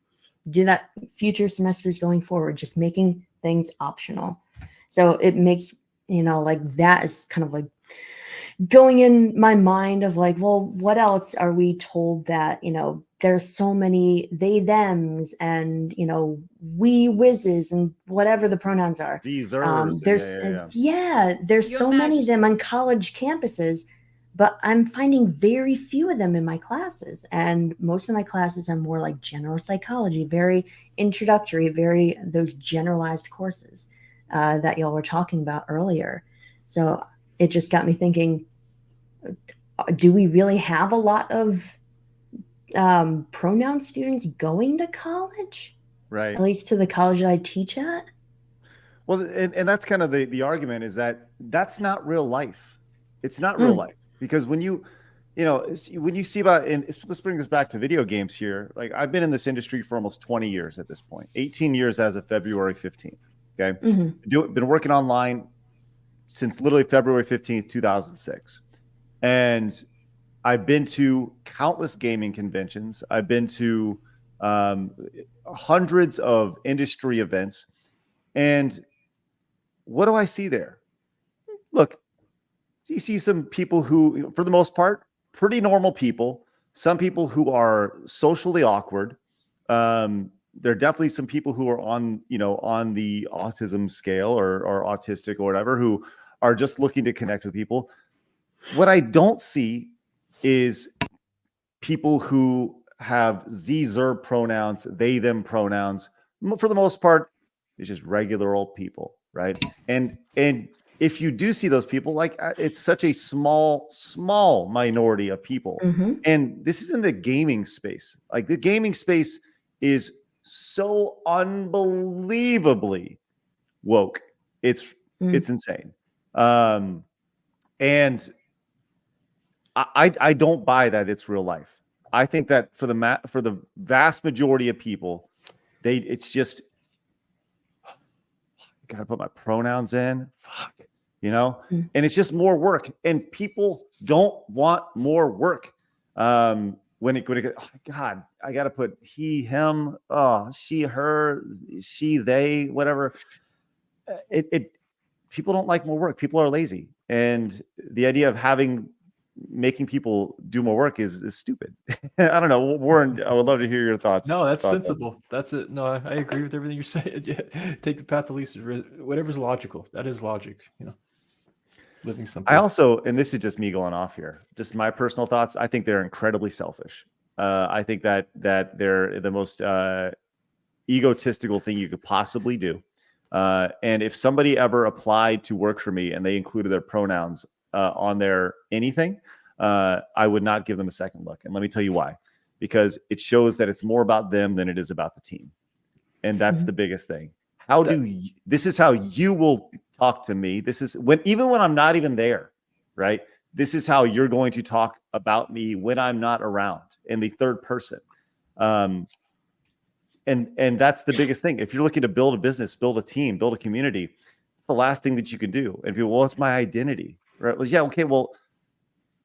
do that future semesters going forward, just making things optional. So it makes, like that is kind of like going in my mind of like, well, what else are we told that, there's so many they, thems, and, we, whizzes, and whatever the pronouns are.
These
There's
yeah.
There's
Your
so many of them
Majesty.
on college campuses, but I'm finding very few of them in my classes. And most of my classes are more like general psychology, very introductory, very those generalized courses that y'all were talking about earlier. So it just got me thinking, do we really have a lot of pronoun students going to college?
Right.
At least to the college that I teach at? Well,
and that's kind of the argument, is that that's not real life. It's not real life, because when you see about, and let's bring this back to video games here. Like, I've been in this industry for almost 20 years at this point, 18 years as of February 15th. Okay. Been working online since literally February 15th, 2006. And I've been to countless gaming conventions. I've been to hundreds of industry events. And what do I see there? Look, you see some people who, for the most part, pretty normal people. Some people who are socially awkward. There are definitely some people who are on the autism scale or autistic or whatever, who are just looking to connect with people. What I don't see is people who have z/zer pronouns, they them pronouns, for the most part, it's just regular old people, right? And if you do see those people, like it's such a small minority of people.
Mhm.
And this is in the gaming space. Like the gaming space is so unbelievably woke. It's insane. And I don't buy that it's real life. I think that for the vast majority of people, it's just got to put my pronouns in, and it's just more work. And people don't want more work. When it oh God, I got to put he, him, she, her, she, they, whatever. People don't like more work. People are lazy, and the idea of making people do more work is stupid. I don't know, Warren. I would love to hear your thoughts.
No, that's sensible. That's it. No, I agree with everything you're saying. Yeah. Take the path of least, whatever's logical. That is logic. Living simple.
I also, and this is just me going off here, just my personal thoughts. I think they're incredibly selfish. I think that they're the most egotistical thing you could possibly do. And if somebody ever applied to work for me and they included their pronouns on their anything, I would not give them a second look. And let me tell you why. Because it shows that it's more about them than it is about the team. And that's the biggest thing. This is how you will talk to me. This is even when I'm not even there, right? This is how you're going to talk about me when I'm not around in the third person. And that's the biggest thing. If you're looking to build a business, build a team, build a community, it's the last thing that you can do. And people, well, it's my identity, right? Well, yeah, okay, well,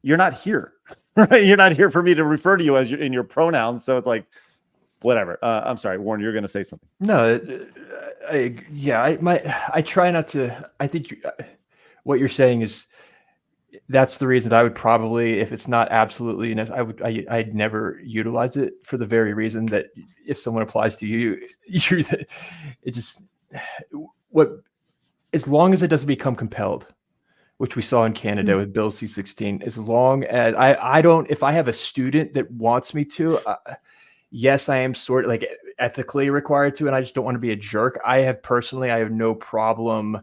you're not here, right? You're not here for me to refer to you as in your pronouns. So it's like, whatever. I'm sorry, Warren, you're going to say something.
No, I try not to. I think what you're saying is that's the reason I would probably, if it's not absolutely, I'd never utilize it, for the very reason that if someone applies to you, as long as it doesn't become compelled, which we saw in Canada with Bill C-16, as long as if I have a student that wants me to, yes, I am sort of like ethically required to, and I just don't want to be a jerk. I have no problem.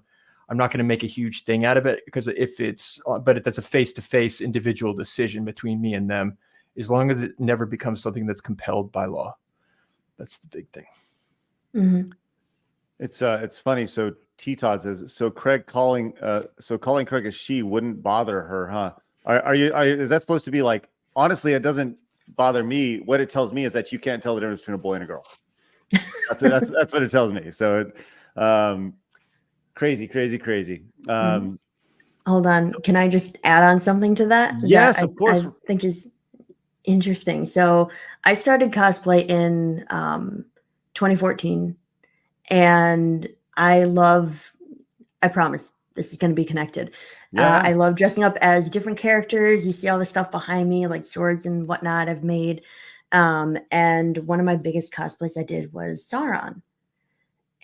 I'm not going to make a huge thing out of it, because that's a face-to-face individual decision between me and them, as long as it never becomes something that's compelled by law. That's the big thing.
Mm-hmm.
It's funny. So T-Todd says, so calling Craig a she wouldn't bother her, huh? Is that supposed to be like, honestly, it doesn't bother me. What it tells me is that you can't tell the difference between a boy and a girl. That's what it tells me. So crazy.
Hold on. Can I just add on something to that?
Yes, of course.
I think is interesting. So I started cosplay in 2014, and I promise this is going to be connected.
Yeah.
I love dressing up as different characters. You see all the stuff behind me, like swords and whatnot I've made. And one of my biggest cosplays I did was Sauron.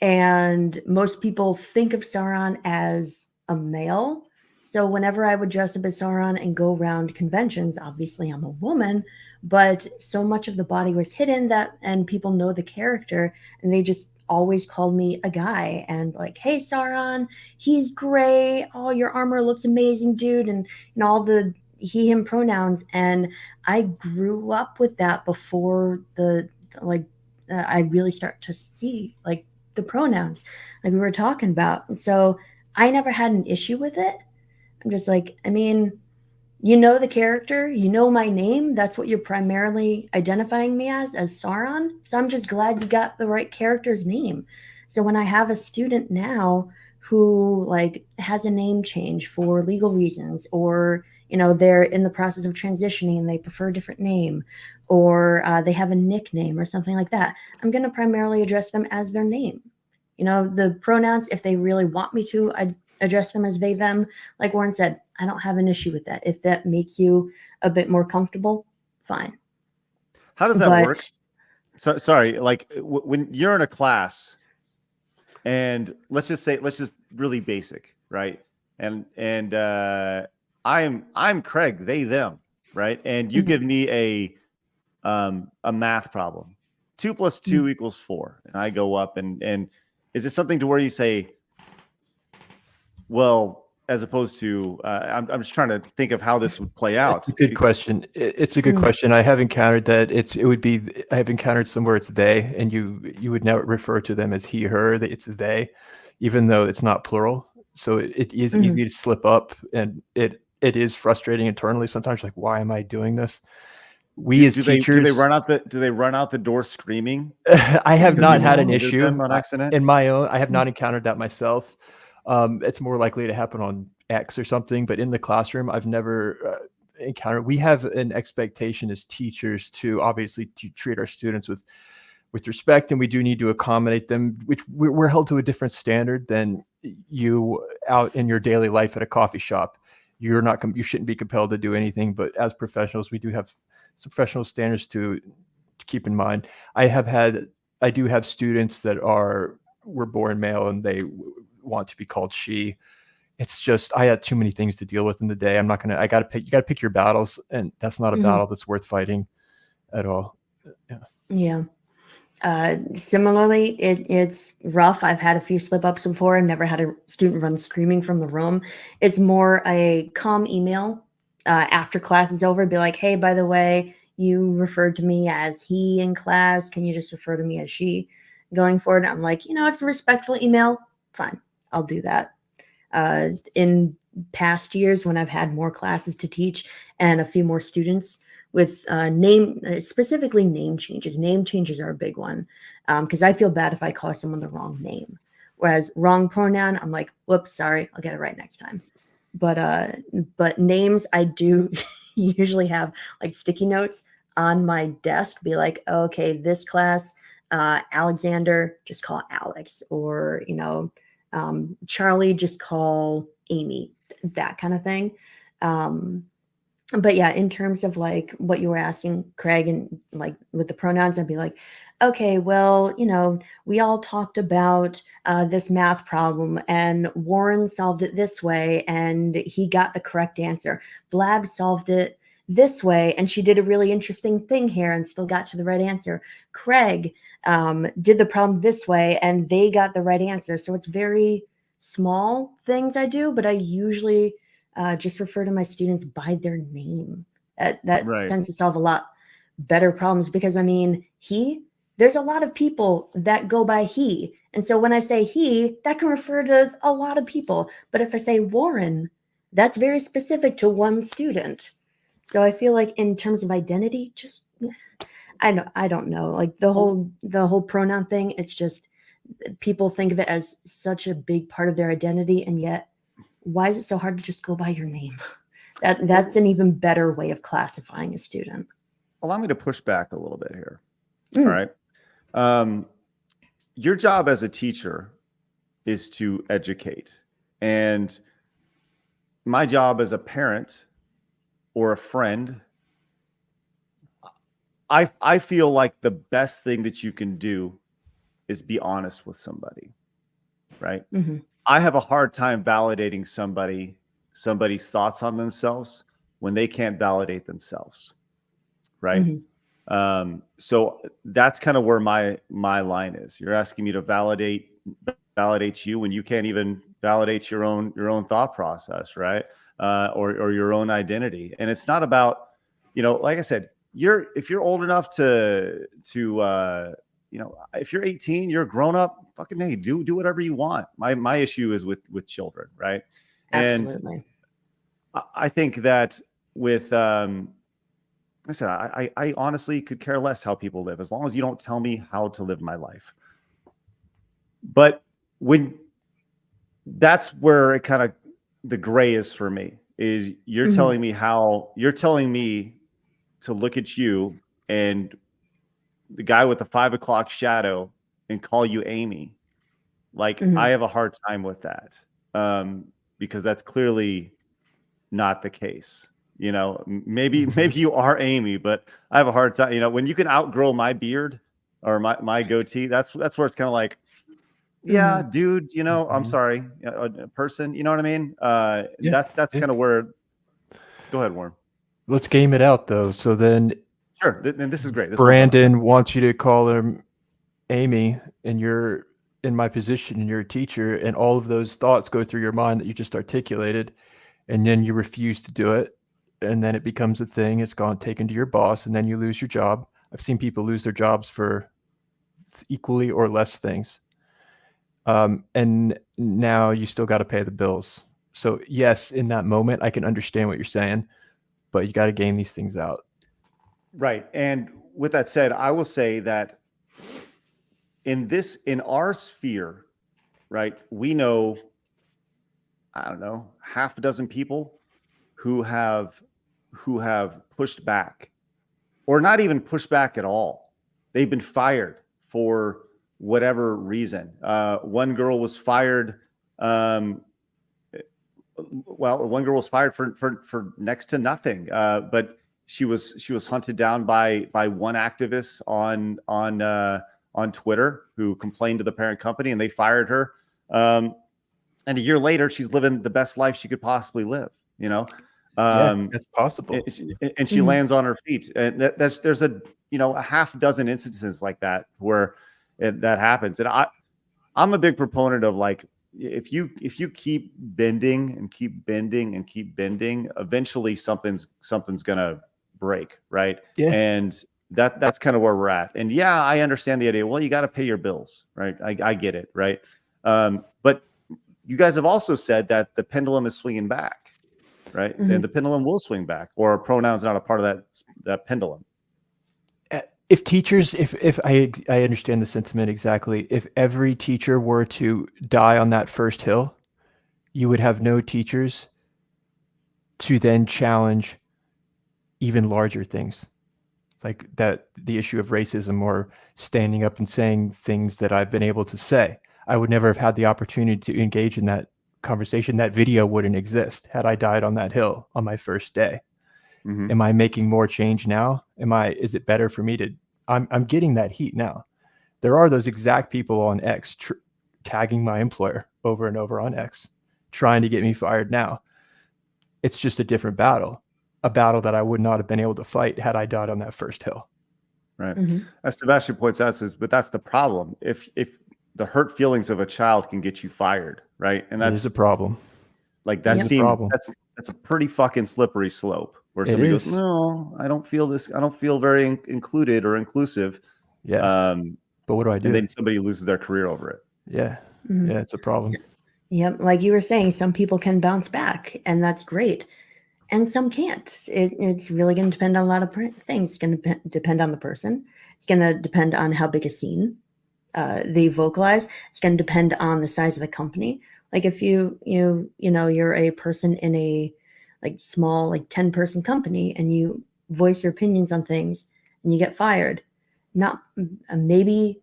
And most people think of Sauron as a male. So whenever I would dress up as Sauron and go around conventions, obviously I'm a woman, but so much of the body was hidden and people know the character, and they just always called me a guy and like, hey, Sauron, he's great. Oh, your armor looks amazing, dude. And all the he, him pronouns. And I grew up with that before I really start to see like the pronouns like we were talking about. And so I never had an issue with it. I'm just like, I mean, you know the character, you know my name. That's what you're primarily identifying me as Sauron. So I'm just glad you got the right character's name. So when I have a student now who like has a name change for legal reasons, or they're in the process of transitioning and they prefer a different name, or they have a nickname or something like that, I'm going to primarily address them as their name. The pronouns, if they really want me to, I address them as they, them. Like Warren said, I don't have an issue with that. If that makes you a bit more comfortable, fine.
How does that work? So, sorry, like when you're in a class, and let's just really basic, right? And I'm Craig, they, them, right? And you give me a math problem. 2 + 2 = 4. And I go up and is it something to where you say, well, as opposed to, I'm just trying to think of how this would play out.
It's a good question. It's a good question. I have encountered that I have encountered somewhere it's they, and you would never refer to them as he, her, that it's they, even though it's not plural. So it is easy to slip up, and it is frustrating internally. Sometimes like, why am I doing this? As teachers,
do they run out the door screaming?
I have not had an
Muted
issue
them on accident?
in my own. I have not encountered that myself. It's more likely to happen on X or something, but in the classroom, I've never encountered. We have an expectation as teachers to obviously to treat our students with respect, and we do need to accommodate them, which we're held to a different standard than you out in your daily life at a coffee shop. You shouldn't be compelled to do anything, but as professionals, we do have some professional standards to keep in mind. I do have students that were born male and they want to be called she. It's just, I had too many things to deal with in the day. You got to pick your battles, and that's not a battle that's worth fighting at all.
Yeah. Similarly, it's rough. I've had a few slip ups before and never had a student run screaming from the room. It's more a calm email after class is over. Be like, hey, by the way, you referred to me as he in class. Can you just refer to me as she going forward? I'm like, it's a respectful email. Fine. I'll do that. In past years, when I've had more classes to teach and a few more students, with specifically name changes. Name changes are a big one because I feel bad if I call someone the wrong name. Whereas wrong pronoun, I'm like, whoops, sorry, I'll get it right next time. But names, I do usually have like sticky notes on my desk. Be like, okay, this class, Alexander, just call Alex, or Charlie, just call Amy. That kind of thing. But yeah, in terms of like what you were asking, Craig, and like with the pronouns, I'd be like, okay, well, we all talked about this math problem, and Warren solved it this way, and he got the correct answer. Blab solved it this way, and she did a really interesting thing here and still got to the right answer. Craig did the problem this way, and they got the right answer. So it's very small things I do, but I usually just refer to my students by their name. That
Right.
tends to solve a lot better problems because, there's a lot of people that go by he. And so when I say he, that can refer to a lot of people. But if I say Warren, that's very specific to one student. So I feel like in terms of identity, just, I don't know. Like the whole pronoun thing, it's just people think of it as such a big part of their identity, and yet why is it so hard to just go by your name? That's an even better way of classifying a student.
Allow me to push back a little bit here. All right. Your job as a teacher is to educate. And my job as a parent or a friend, I feel like the best thing that you can do is be honest with somebody, right?
Mm-hmm.
I have a hard time validating somebody's thoughts on themselves when they can't validate themselves, right?
Mm-hmm.
So that's kind of where my line is. You're asking me to validate you when you can't even validate your own thought process, right? Or your own identity. And it's not about, like I said, if you're old enough to if you're 18, you're grown up, fucking hey, do whatever you want. My issue is with children, right?
Absolutely.
And I think that with I said, I honestly could care less how people live as long as you don't tell me how to live my life. But that's where it kind of the gray is for me, is you're telling me to look at you and the guy with the 5 o'clock shadow and call you Amy. Like, I have a hard time with that because that's clearly not the case. Maybe you are Amy, but I have a hard time. When you can outgrow my beard or my goatee, that's where it's kind of like, yeah, dude, I'm sorry, a person, you know what I mean? That's kind of where. Go ahead, Warren.
Let's game it out though. So then
Sure. And this is great. This is what I'm
Brandon wants you to call him Amy, and you're in my position and you're a teacher, and all of those thoughts go through your mind that you just articulated, and then you refuse to do it, and then it becomes a thing. It's gone taken to your boss, and then you lose your job. I've seen people lose their jobs for equally or less things. And now you still got to pay the bills. So yes, in that moment, I can understand what you're saying, but you got to game these things out.
Right. And with that said, I will say that in our sphere, right, we know, I don't know, half a dozen people who have pushed back, or not even pushed back at all. They've been fired for whatever reason. One girl was fired. One girl was fired for next to nothing. But she was hunted down by one activist on Twitter who complained to the parent company, and they fired her. And a year later, she's living the best life she could possibly live. You know,
that's possible.
And she lands on her feet. And there's a half dozen instances like that where that happens. And I'm a big proponent of, like, if you keep bending and keep bending and keep bending, eventually something's gonna break, right?
Yeah.
And that's kind of where we're at. And yeah, I understand the idea. Well, you got to pay your bills, right? I get it, right? But you guys have also said that the pendulum is swinging back, right?
Mm-hmm.
And the pendulum will swing back, or pronouns not a part of that pendulum.
If teachers, if I understand the sentiment exactly, if every teacher were to die on that first hill, you would have no teachers to then challenge even larger things, like that, the issue of racism, or standing up and saying things that I've been able to say. I would never have had the opportunity to engage in that conversation. That video wouldn't exist had I died on that hill on my first day.
Mm-hmm.
Am I making more change now? Is it better for me to, I'm getting that heat now. There are those exact people on X tagging my employer over and over on X, trying to get me fired now. It's just a different battle, a battle that I would not have been able to fight had I died on that first hill.
Right.
Mm-hmm.
As Sebastian points out, but that's the problem. If the hurt feelings of a child can get you fired, right? And that's
a problem.
Like, that
Yep.
seems that's a pretty fucking slippery slope, where somebody goes,
is.
no, I don't feel this. I don't feel very included or inclusive.
Yeah. But what do I do?
And then somebody loses their career over it.
Yeah.
Mhm.
Yeah, it's a problem.
Yep, like you were saying, some people can bounce back, and that's great, and some can't. It's really going to depend on a lot of things. It's going to depend on the person. It's going to depend on how big a scene they vocalize. It's going to depend on the size of the company. Like, if you're a person in a small 10-person company, and you voice your opinions on things and you get fired, maybe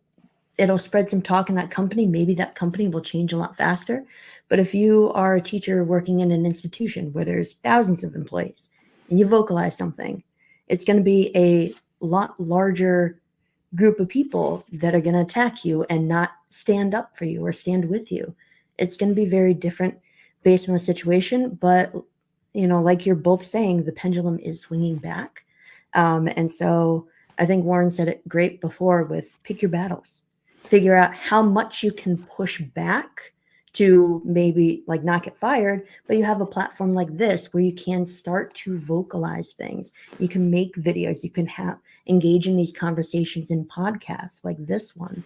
it'll spread some talk in that company. Maybe that company will change a lot faster. But if you are a teacher working in an institution where there's thousands of employees and you vocalize something, it's going to be a lot larger group of people that are going to attack you and not stand up for you or stand with you. It's going to be very different based on the situation. But, like you're both saying, the pendulum is swinging back. And so I think Warren said it great before with pick your battles. Figure out how much you can push back to maybe not get fired, but you have a platform like this where you can start to vocalize things. You can make videos, you can engage in these conversations in podcasts like this one.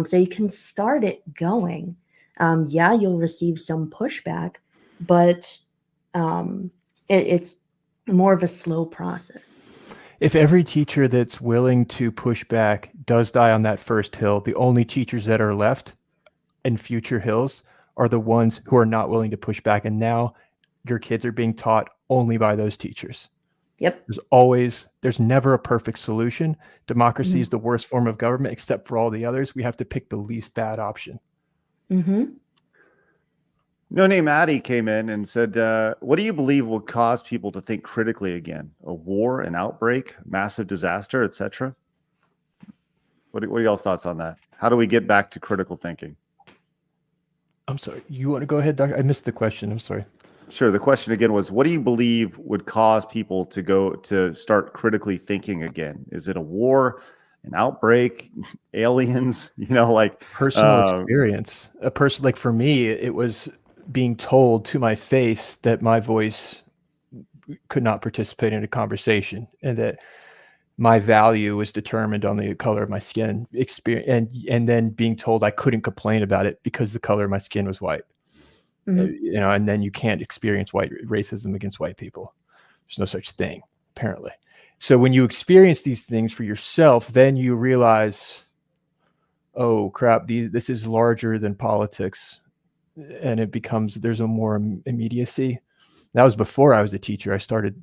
So you can start it going. Yeah, you'll receive some pushback, but it's more of a slow process.
If every teacher that's willing to push back does die on that first hill, the only teachers that are left in future hills are the ones who are not willing to push back. And now your kids are being taught only by those teachers.
Yep.
There's never a perfect solution. Democracy is the worst form of government, except for all the others. We have to pick the least bad option.
Mm-hmm.
No Name Addy came in and said, what do you believe will cause people to think critically again? A war, an outbreak, massive disaster, etc.? What are y'all's thoughts on that? How do we get back to critical thinking?
I'm sorry. You want to go ahead, Doctor? I missed the question. I'm sorry.
Sure. The question again was, what do you believe would cause people to start critically thinking again? Is it a war, an outbreak, aliens? Like
Personal experience. A person, like for me, it was being told to my face that my voice could not participate in a conversation, and that my value was determined on the color of my skin. And then being told I couldn't complain about it because the color of my skin was white. And then you can't experience white racism against white people. There's no such thing, apparently. So when you experience these things for yourself, then you realize, oh crap, this is larger than politics, and there's a more immediacy. That was before I was a teacher. I started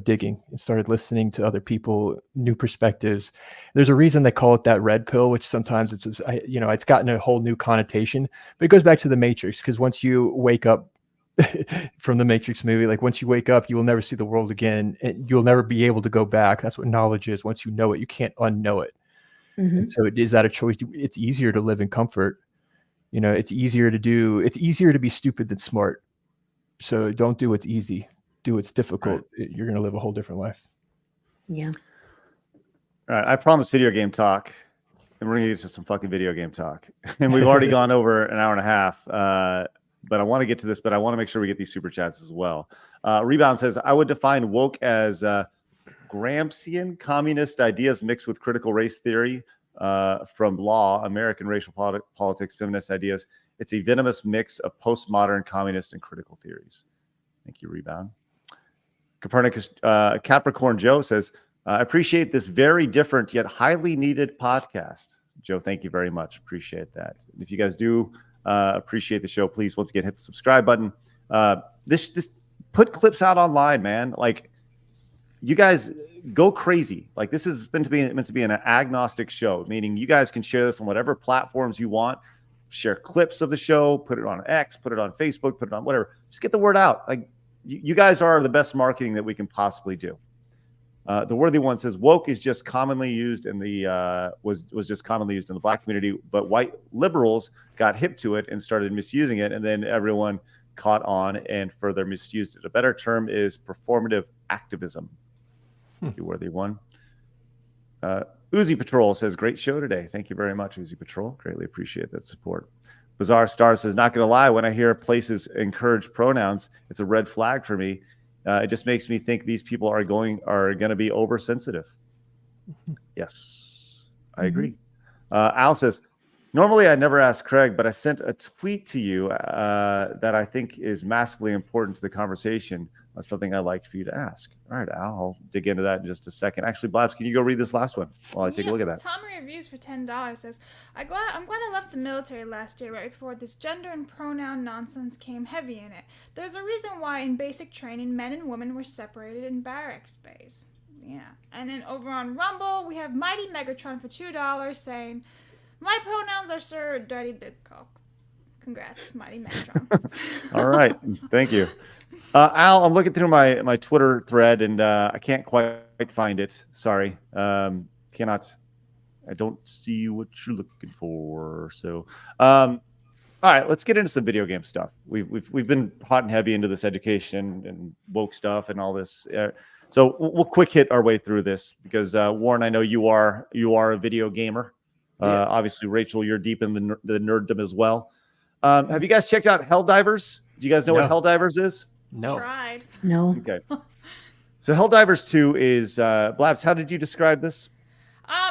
digging and started listening to other people, new perspectives. There's a reason they call it that red pill, which sometimes it's gotten a whole new connotation, but it goes back to the Matrix, because once you wake up from the Matrix movie, like once you wake up, you will never see the world again, and you'll never be able to go back. That's what knowledge is. Once you know it, you can't unknow it. So is that a choice? It's easier to live in comfort. It's easier to be stupid than smart. So don't do what's easy. Do what's difficult. Right. You're going to live a whole different life.
Yeah.
All right. I promised video game talk, and we're going to get to some fucking video game talk. And we've already gone over an hour and a half. But I want to get to this, but I want to make sure we get these super chats as well. Rebound says, I would define woke as Gramscian communist ideas mixed with critical race theory from law, American racial politics, feminist ideas. It's a venomous mix of postmodern communist and critical theories. Thank you, Rebound. Copernicus Capricorn Joe says, I appreciate this very different yet highly needed podcast. Joe, thank you very much. Appreciate that. And if you guys do appreciate the show, please once again hit the subscribe button. This put clips out online, man. Like, you guys go crazy. Like, this is meant to be an agnostic show, meaning you guys can share this on whatever platforms you want. Share clips of the show, put it on X, put it on Facebook, put it on whatever. Just get the word out. Like, you guys are the best marketing that we can possibly do. The Worthy One says woke is just commonly used in the was just commonly used in the Black community, but white liberals got hip to it and started misusing it, and then everyone caught on and further misused it. A better term is performative activism. Thank you, Worthy One. Uzi Patrol says, great show today. Thank you very much, Uzi Patrol. Greatly appreciate that support. Bizarre Star says, not going to lie, when I hear places encourage pronouns, it's a red flag for me. It just makes me think these people are going to be oversensitive. Yes, I agree. Al says, normally I never ask Craig, but I sent a tweet to you that I think is massively important to the conversation. That's something I'd like for you to ask. All right, Al, I'll dig into that in just a second. Actually, Blabs, can you go read this last one while I take a look at that?
Tommy Reviews for $10 says, I'm glad I left the military last year right before this gender and pronoun nonsense came heavy in it. There's a reason why in basic training, men and women were separated in barracks bays. Yeah. And then over on Rumble, we have Mighty Megatron for $2 saying, my pronouns are Sir Dirty Big Cock. Congrats, Mighty Megatron.
All right. Thank you. Al, I'm looking through my Twitter thread, and I can't quite find it. Sorry. I don't see what you're looking for. So, all right, let's get into some video game stuff. We've been hot and heavy into this education and woke stuff and all this. So we'll quick hit our way through this because Warren, I know you are a video gamer. Yeah. Obviously, Rachel, you're deep in the nerddom as well. Have you guys checked out Helldivers? Do you guys know what Helldivers is?
No.
Tried.
No.
Okay. So Helldivers 2 is Blabs, how did you describe this?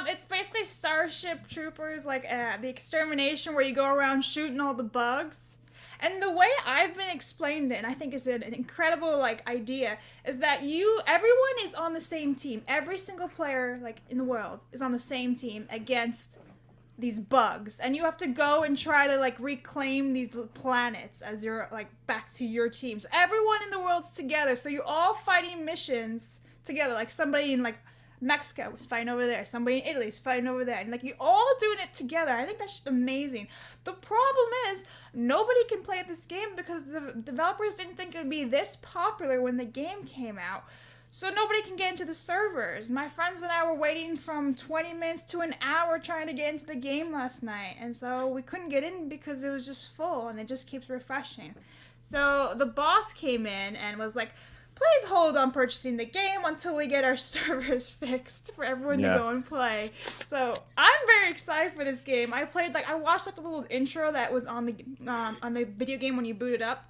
It's basically Starship Troopers, like the extermination where you go around shooting all the bugs. And the way I've been explained it, and I think it's an incredible idea, is that everyone is on the same team. Every single player in the world is on the same team against these bugs, and you have to go and try to reclaim these planets as you're back to your team. So everyone in the world's together, so you're all fighting missions together. Like somebody in Mexico was fighting over there, somebody in Italy is fighting over there, and you're all doing it together. I think that's just amazing. The problem is nobody can play this game because the developers didn't think it would be this popular when the game came out. So nobody can get into the servers. My friends and I were waiting from 20 minutes to an hour trying to get into the game last night. And so we couldn't get in because it was just full and it just keeps refreshing. So the boss came in and was like, please hold on purchasing the game until we get our servers fixed for everyone to go and play. So I'm very excited for this game. I watched like the little intro that was on the video game when you boot it up.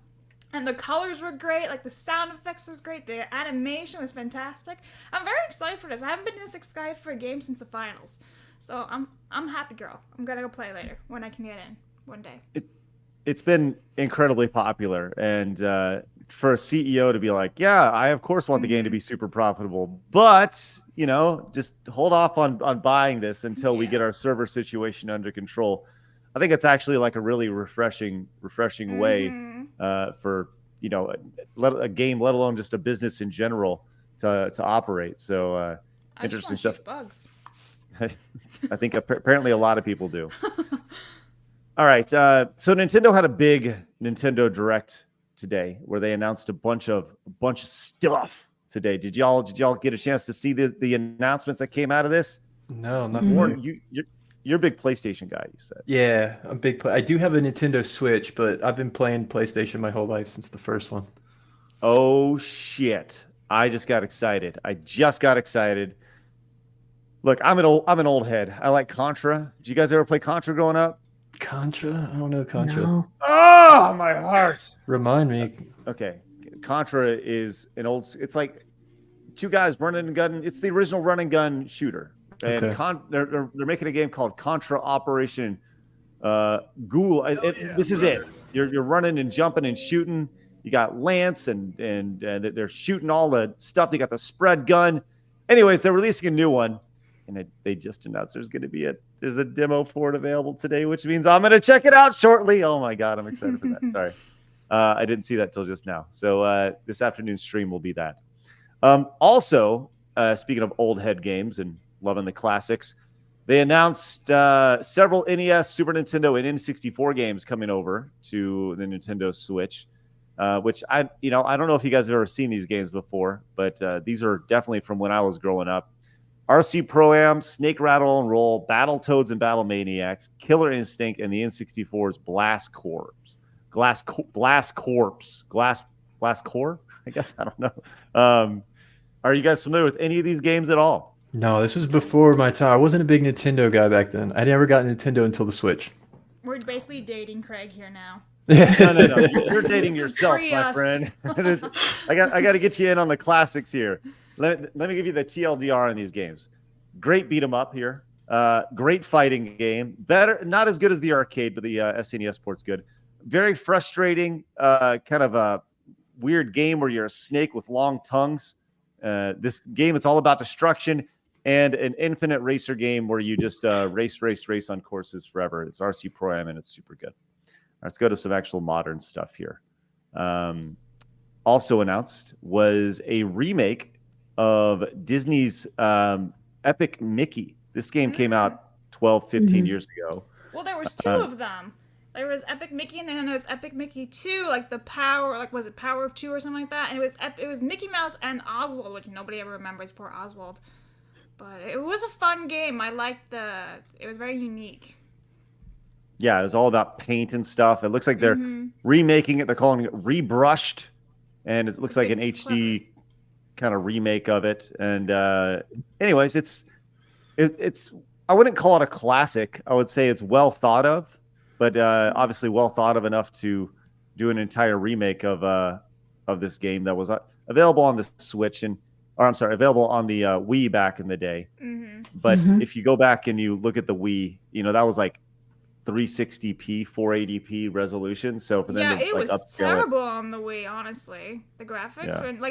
And the colors were great, like the sound effects was great, the animation was fantastic. I'm very excited for this. I haven't been this excited for a game since the finals. So I'm a happy girl. I'm gonna go play later when I can get in one day.
It's been incredibly popular, and for a CEO to be like, yeah, I of course want the game to be super profitable, but just hold off on buying this until we get our server situation under control. I think it's actually like a really refreshing way for a game, let alone just a business in general, to operate. So interesting stuff.
Bugs.
I think apparently a lot of people do. All right, so Nintendo had a big Nintendo Direct today where they announced a bunch of stuff today. Did y'all get a chance to see the announcements that came out of this?
No, not
Warren, you're a big PlayStation guy, you said.
Yeah, I'm big. I do have a Nintendo Switch, but I've been playing PlayStation my whole life since the first one.
Oh shit! I just got excited. Look, I'm an old head. I like Contra. Did you guys ever play Contra growing up?
Contra? I don't know Contra.
No.
Oh, my heart.
Remind me.
Okay, Contra is an old. It's like two guys running and gunning. It's the original run and gun shooter. And
Okay.
they're making a game called Contra Operation Ghoul. This is it. You're running and jumping and shooting. You got Lance and they're shooting all the stuff. They got the spread gun. Anyways, they're releasing a new one, and they just announced there's a demo for it available today, which means I'm gonna check it out shortly. Oh my god, I'm excited for that. Sorry, I didn't see that till just now. So this afternoon's stream will be that. Also, speaking of old head games and loving the classics, they announced several NES, Super Nintendo, and N64 games coming over to the Nintendo Switch, which I don't know if you guys have ever seen these games before, but these are definitely from when I was growing up. RC Pro-Am, Snake Rattle and Roll, Battletoads and Battle Maniacs, Killer Instinct, and the N64's Blast Corps. Blast Corps? I guess, I don't know. Are you guys familiar with any of these games at all?
No, this was before my time. I wasn't a big Nintendo guy back then. I never got Nintendo until the Switch.
We're basically dating Craig here now.
No. You're dating yourself, my
Prius.
friend. I got to get you in on the classics here. Let me give you the TLDR on these games. Great beat 'em up here. Great fighting game. Better, not as good as the arcade, but the SNES port's good. Very frustrating, kind of a weird game where you're a snake with long tongues. This game, it's all about destruction, and an infinite racer game where you just race on courses forever. It's RC Pro-Am, and it's super good. Let's go to some actual modern stuff here. Also announced was a remake of Disney's Epic Mickey. This game came out 12, 15 years ago.
Well, there was two of them. There was Epic Mickey, and then there was Epic Mickey 2, like the power, like was it Power of 2 or something like that? And it was Mickey Mouse and Oswald, which nobody ever remembers. Poor Oswald. But it was a fun game. I liked it was very unique.
Yeah, it was all about paint and stuff. It looks like they're remaking it. They're calling it Rebrushed, and it looks like an HD kind of remake of it. And anyways, it's I wouldn't call it a classic. I would say it's well thought of, but obviously well thought of enough to do an entire remake of this game that was available on the Switch available on the Wii back in the day. But if you go back and you look at the Wii, that was like 360p, 480p resolution. So for them to
it was
upscale
terrible on the Wii, honestly. The graphics were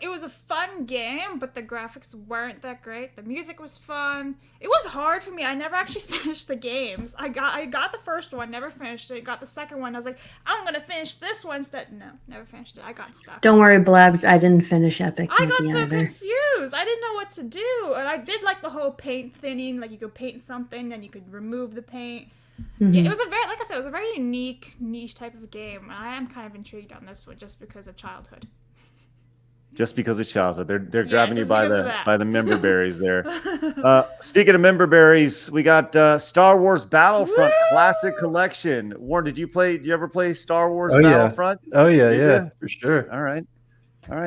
it was a fun game, but the graphics weren't that great. The music was fun. It was hard for me. I never actually finished the games. I got the first one, never finished it. Got the second one. I was like, I'm gonna finish this one instead. No, never finished it. I got stuck.
Don't worry, Blabs. I didn't finish Epic.
I got
Mickey
so
either.
confused. I didn't know what to do, and I did like the whole paint thinning. Like you could paint something, then you could remove the paint. Yeah, it was it was a very unique niche type of game. I am kind of intrigued on this one just because of childhood.
Just because of childhood, they're grabbing you
just
by
because of that.
the member berries there. Speaking of member berries, we got Star Wars Battlefront Classic Collection. Warren, did you ever play Star Wars Battlefront?
Oh yeah,
Did
yeah,
you?
for sure.
All right.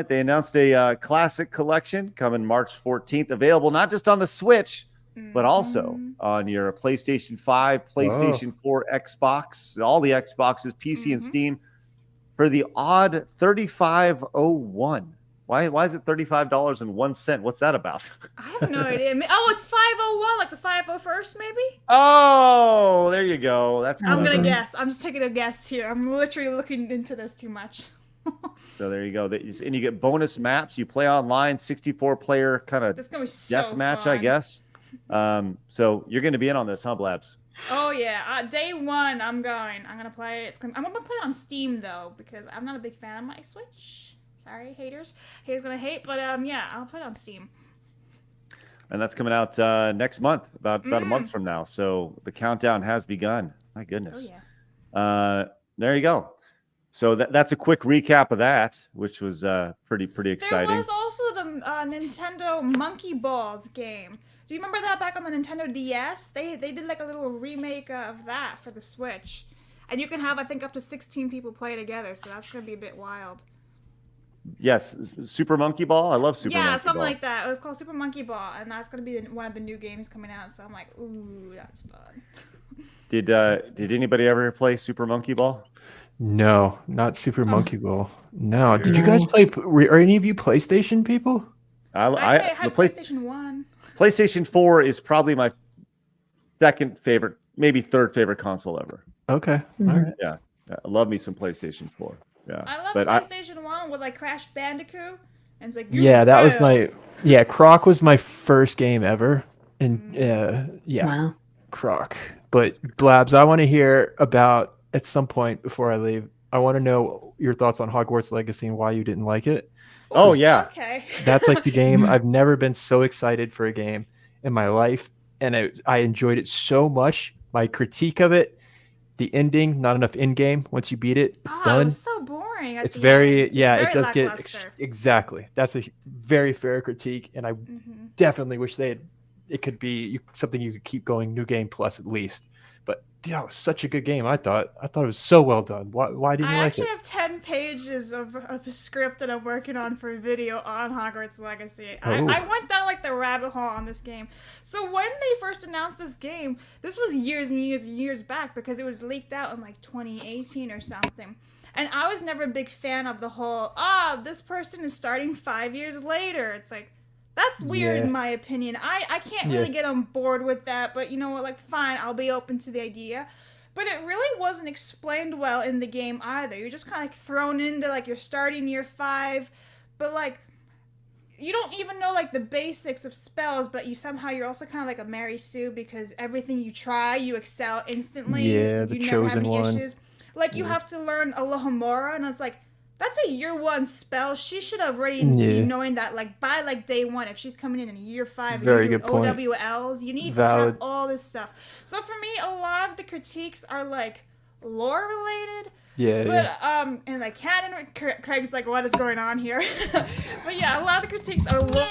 They announced a Classic Collection coming March 14th, available not just on the Switch, but also on your PlayStation 5, PlayStation 4, Xbox, all the Xboxes, PC, and Steam for the odd $35.01. Why is it $35.01? What's that about?
I have no idea. Oh, it's 501, like the 501st, maybe?
Oh, there you go. That's
I'm
clever.
gonna guess. I'm just taking a guess here. I'm literally looking into this too much.
So there you go. And you get bonus maps. You play online, 64-player kind of
This is gonna be so
death match,
fun.
I guess. So you're going to be in on this, huh, Blabs?
Oh yeah, day one I'm going. I'm gonna play it. I'm gonna play it on Steam though because I'm not a big fan of my Switch. Sorry, haters. Haters gonna hate, but yeah, I'll play it on Steam.
And that's coming out next month, about a month from now. So the countdown has begun. My goodness.
Oh yeah.
There you go. So that's a quick recap of that, which was pretty exciting.
There was also the Nintendo Monkey Balls game. Do you remember that back on the Nintendo DS? They did like a little remake of that for the Switch. And you can have, I think, up to 16 people play together, so that's going to be a bit wild.
Yes, Super Monkey Ball. I love Super Monkey Ball.
Yeah, something like that. It was called Super Monkey Ball, and that's going to be one of the new games coming out, so I'm like, ooh, that's fun.
Did anybody ever play Super Monkey Ball?
No, not Super Monkey Ball. No. Did you guys play? Are any of you PlayStation people?
I had PlayStation 1.
PlayStation 4 is probably my second favorite, maybe third favorite console ever.
Okay. All right.
Yeah. I love me some PlayStation 4. Yeah.
I love
but
PlayStation 1 with like Crash Bandicoot. And it's like,
that was my Croc was my first game ever. And
Wow.
Croc. But Blabs, I want to hear about at some point before I leave. I want to know your thoughts on Hogwarts Legacy and why you didn't like it.
Oh yeah.
Okay.
That's like the game. I've never been so excited for a game in my life. And I enjoyed it so much. My critique of it, the ending, not enough in-game. Once you beat it, it's done.
It was so boring.
It's very,
it does
get exactly. That's a very fair critique, and I definitely wish it could be something you could keep going, new game plus at least. But yeah, it was such a good game. I thought it was so well done. Why didn't you
I
like
actually
it?
have 10 pages of a script that I'm working on for a video on Hogwarts Legacy. I went down like the rabbit hole on this game. So when they first announced this game, this was years and years and years back because it was leaked out in like 2018 or something. And I was never a big fan of the whole, this person is starting 5 years later. It's like, that's weird in my opinion. I can't really get on board with that, but you know what, like fine, I'll be open to the idea. But it really wasn't explained well in the game either. You're just kind of like thrown into like you're starting year 5, but like you don't even know like the basics of spells, but you're also kind of like a Mary Sue because everything you try, you excel instantly.
Yeah, the chosen one.
Issues. Like you have to learn Alohomora, and it's like, that's a year 1 spell. She should have already be knowing that like by like day 1. If she's coming in year 5
Very
and you're
good point.
doing OWLs, you need to have all this stuff. So for me, a lot of the critiques are like lore related. But and like canon, Craig's like, what is going on here? But yeah, a lot of the critiques are lore.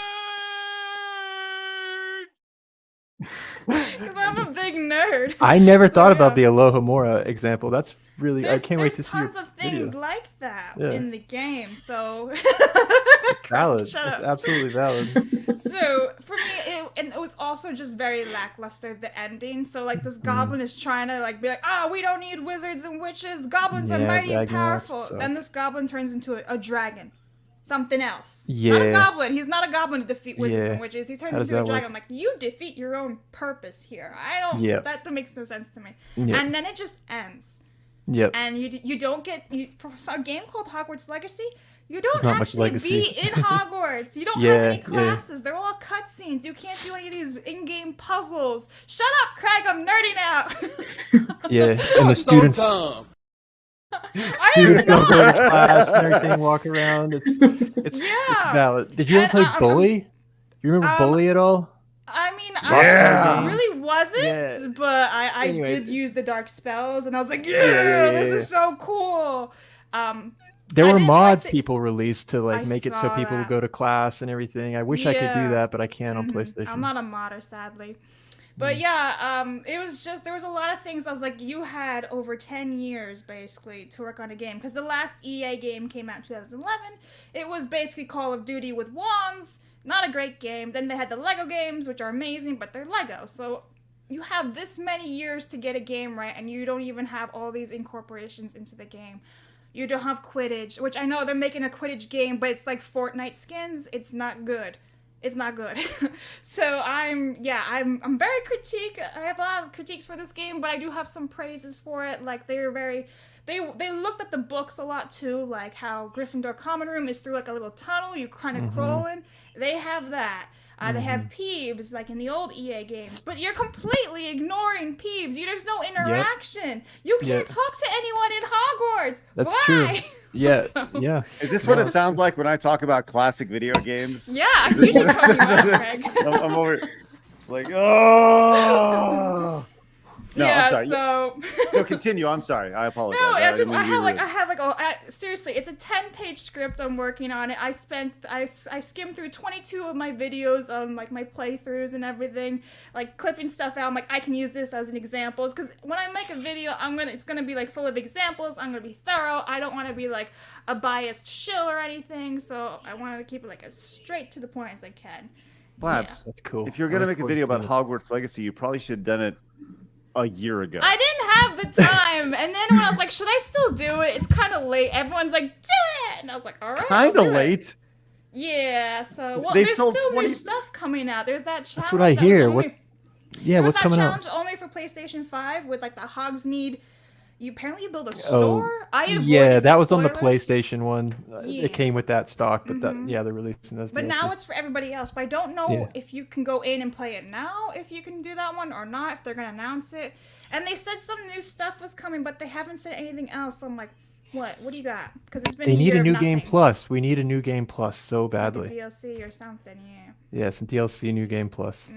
Because I'm a big nerd.
I never thought about the Alohomora example. That's really, I can't wait to see your
There's tons of things
video.
like that in the game, so...
Valid.
Shut
It's
up.
absolutely valid.
So, for me, it was also just very lackluster, the ending. So, like, this goblin is trying to, like, be like, we don't need wizards and witches. Goblins are mighty and powerful. Then this goblin turns into a dragon. Something else. Not a goblin. He's not a goblin to defeat wizards and witches. He turns into a dragon. I'm like, you defeat your own purpose here. I don't... That makes no sense to me. And then it just ends. And you don't get... for a game called Hogwarts Legacy... You don't actually be in Hogwarts. You don't have any classes. They're all cutscenes. You can't do any of these in-game puzzles. Shut up, Craig. I'm nerding out.
And the students don't go to class and everything, walk around. It's valid. Did you ever play Bully? You remember Bully at all?
I mean, I really wasn't, but I did use the dark spells, and I was like, this is so cool.
There
I
were
didn't like
mods
the-
people released to like
I
make it so
saw
people would
that.
go to class and everything. I wish I could do
Yeah.
that, but I can't on
Mhm.
PlayStation.
I'm not a modder, sadly. But yeah, it was just, there was a lot of things I was like, you had over 10 years basically to work on a game. Because the last EA game came out in 2011. It was basically Call of Duty with wands. Not a great game. Then they had the Lego games, which are amazing, but they're Lego. So you have this many years to get a game right, and you don't even have all these incorporations into the game. You don't have Quidditch, which I know they're making a Quidditch game, but it's like Fortnite skins. It's not good. It's not good. So I'm very critique. I have a lot of critiques for this game, but I do have some praises for it. Like they looked at the books a lot too, like how Gryffindor common room is through like a little tunnel you kind of crawl in. They have that. They have Peeves, like in the old EA games. But you're completely ignoring Peeves. There's no interaction. You can't talk to anyone in Hogwarts.
That's
Why?
true. Yeah,
So-
yeah.
Is this what it sounds like when I talk about classic video games?
Yeah, you should tell me that, Craig.
I'm over. It's like, oh. No,
yeah,
I'm sorry.
so...
No, continue. I'm sorry. I apologize.
No,
I
I
didn't mean to be rude.
seriously, it's a 10-page script I'm working on it. I skimmed through 22 of my videos on like my playthroughs and everything, like clipping stuff out. I'm like, I can use this as an example, because when I make a video, it's gonna be like full of examples. I'm gonna be thorough. I don't want to be like a biased shill or anything, so I wanted to keep it like as straight to the point as I can.
Blabs,
That's cool.
if you're going to make a video about Hogwarts Legacy, you probably should have done it a year ago.
I didn't have the time, and then when I was like, should I still do it? It's kind of late. Everyone's like, do it, and I was like, all right.
Kind
I'll
of
do it.
late.
Yeah, so
They
there's
sold
still
20
new stuff coming out. There's that challenge.
That's what I
that was
hear.
only-
What? Yeah,
there was
what's
that
coming
challenge
out?
only for PlayStation 5 with like the Hogsmeade. You apparently build a
Oh,
store. I avoided
yeah, that was on the
spoilers.
PlayStation one. It came
Yes.
with that stock, but that they're releasing those.
But
DLC.
now it's for everybody else. But I don't know
Yeah.
if you can go in and play it now, if you can do that one or not, if they're going to announce it. And they said some new stuff was coming, but they haven't said anything else. So I'm like, what? What do you got? Because it's been
They
a
need
year
a
of
new game
nothing.
plus. We need a new game plus so
Like a
badly.
DLC or something, yeah.
Yeah, some DLC, new game plus.